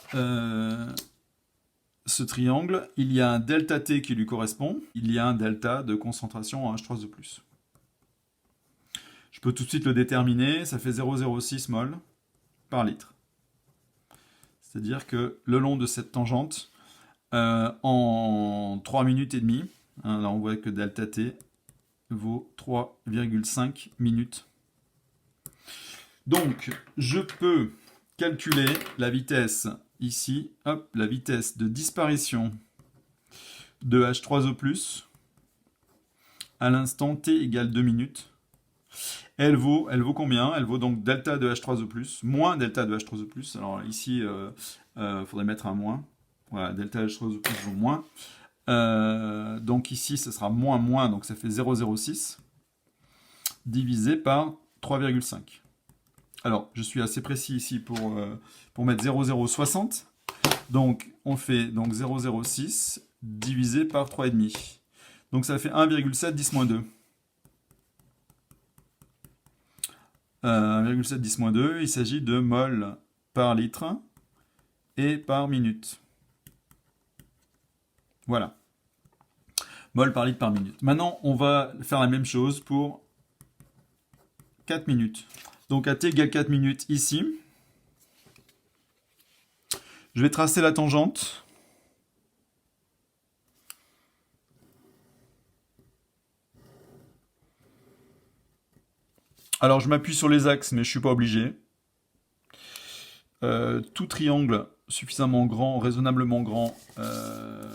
ce triangle, il y a un delta T qui lui correspond, il y a un delta de concentration en H3O+. Je peux tout de suite le déterminer, ça fait 0,06 mol par litre. C'est-à-dire que le long de cette tangente, en 3 minutes et demie, hein, là on voit que delta T vaut 3,5 minutes. Donc, je peux calculer la vitesse ici, hop, la vitesse de disparition de H3O+, à l'instant t égale 2 minutes. Elle vaut combien? Elle vaut donc delta de H3O+, moins delta de H3O+. Alors ici, faudrait mettre un moins. Voilà, delta H3O+, vaut moins. Donc ici, ce sera moins moins, donc ça fait 0,06 divisé par 3,5. Alors, je suis assez précis ici pour mettre 0,060. Donc, on fait donc 0,06 divisé par 3,5. Donc, ça fait 1,7 10-2. 1,7 10-2, il s'agit de mol par litre et par minute. Voilà. Mol par litre par minute. Maintenant, on va faire la même chose pour 4 minutes. Donc, à t égale 4 minutes ici. Je vais tracer la tangente. Alors, je m'appuie sur les axes, mais je ne suis pas obligé. Tout triangle suffisamment grand, raisonnablement grand,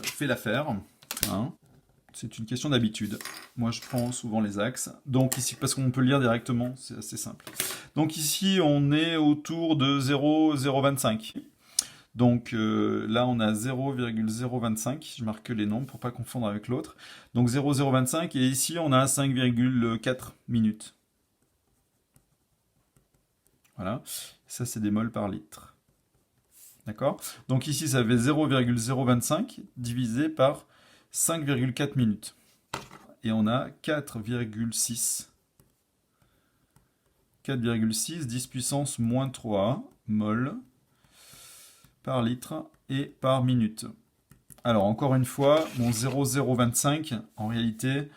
fait l'affaire. Hein. C'est une question d'habitude. Moi, je prends souvent les axes. Donc ici, parce qu'on peut le lire directement, c'est assez simple. Donc ici, on est autour de 0,025. Donc là, on a 0,025. Je marque les nombres pour pas confondre avec l'autre. Donc 0,025. Et ici, on a 5,4 minutes. Voilà. Ça, c'est des mols par litre. D'accord? Donc ici, ça fait 0,025 divisé par 5,4 minutes. Et on a 4,6. 4,6, 10 puissance moins 3 mol par litre et par minute. Alors, encore une fois, mon 0,025, en réalité,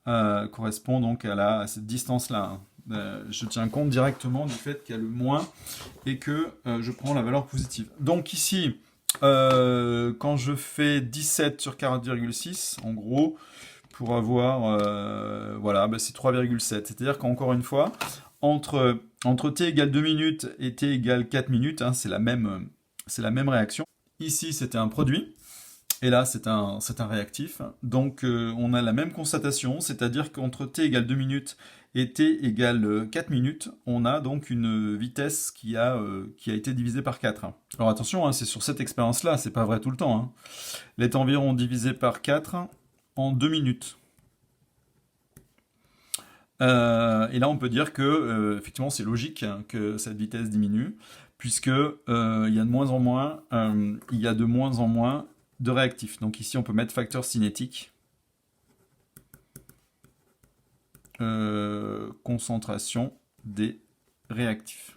correspond donc à cette distance-là. Je tiens compte directement du fait qu'il y a le moins et que je prends la valeur positive. Donc ici, quand je fais 17 sur 40,6, en gros, pour avoir, voilà, bah c'est 3,7. C'est-à-dire qu'encore une fois, entre t égale 2 minutes et t égale 4 minutes, hein, c'est la même réaction. Ici, c'était un produit. Et là, c'est un réactif. Donc, on a la même constatation, c'est-à-dire qu'entre t égale 2 minutes et t égale 4 minutes, on a donc une vitesse qui a été divisée par 4. Alors attention, hein, c'est sur cette expérience-là, c'est pas vrai tout le temps. Hein. Elle est environ divisée par 4 en 2 minutes. Et là, on peut dire que, effectivement, c'est logique hein, que cette vitesse diminue, puisque il y a de moins en moins, de réactifs. Donc ici, on peut mettre facteur cinétique. Concentration des réactifs.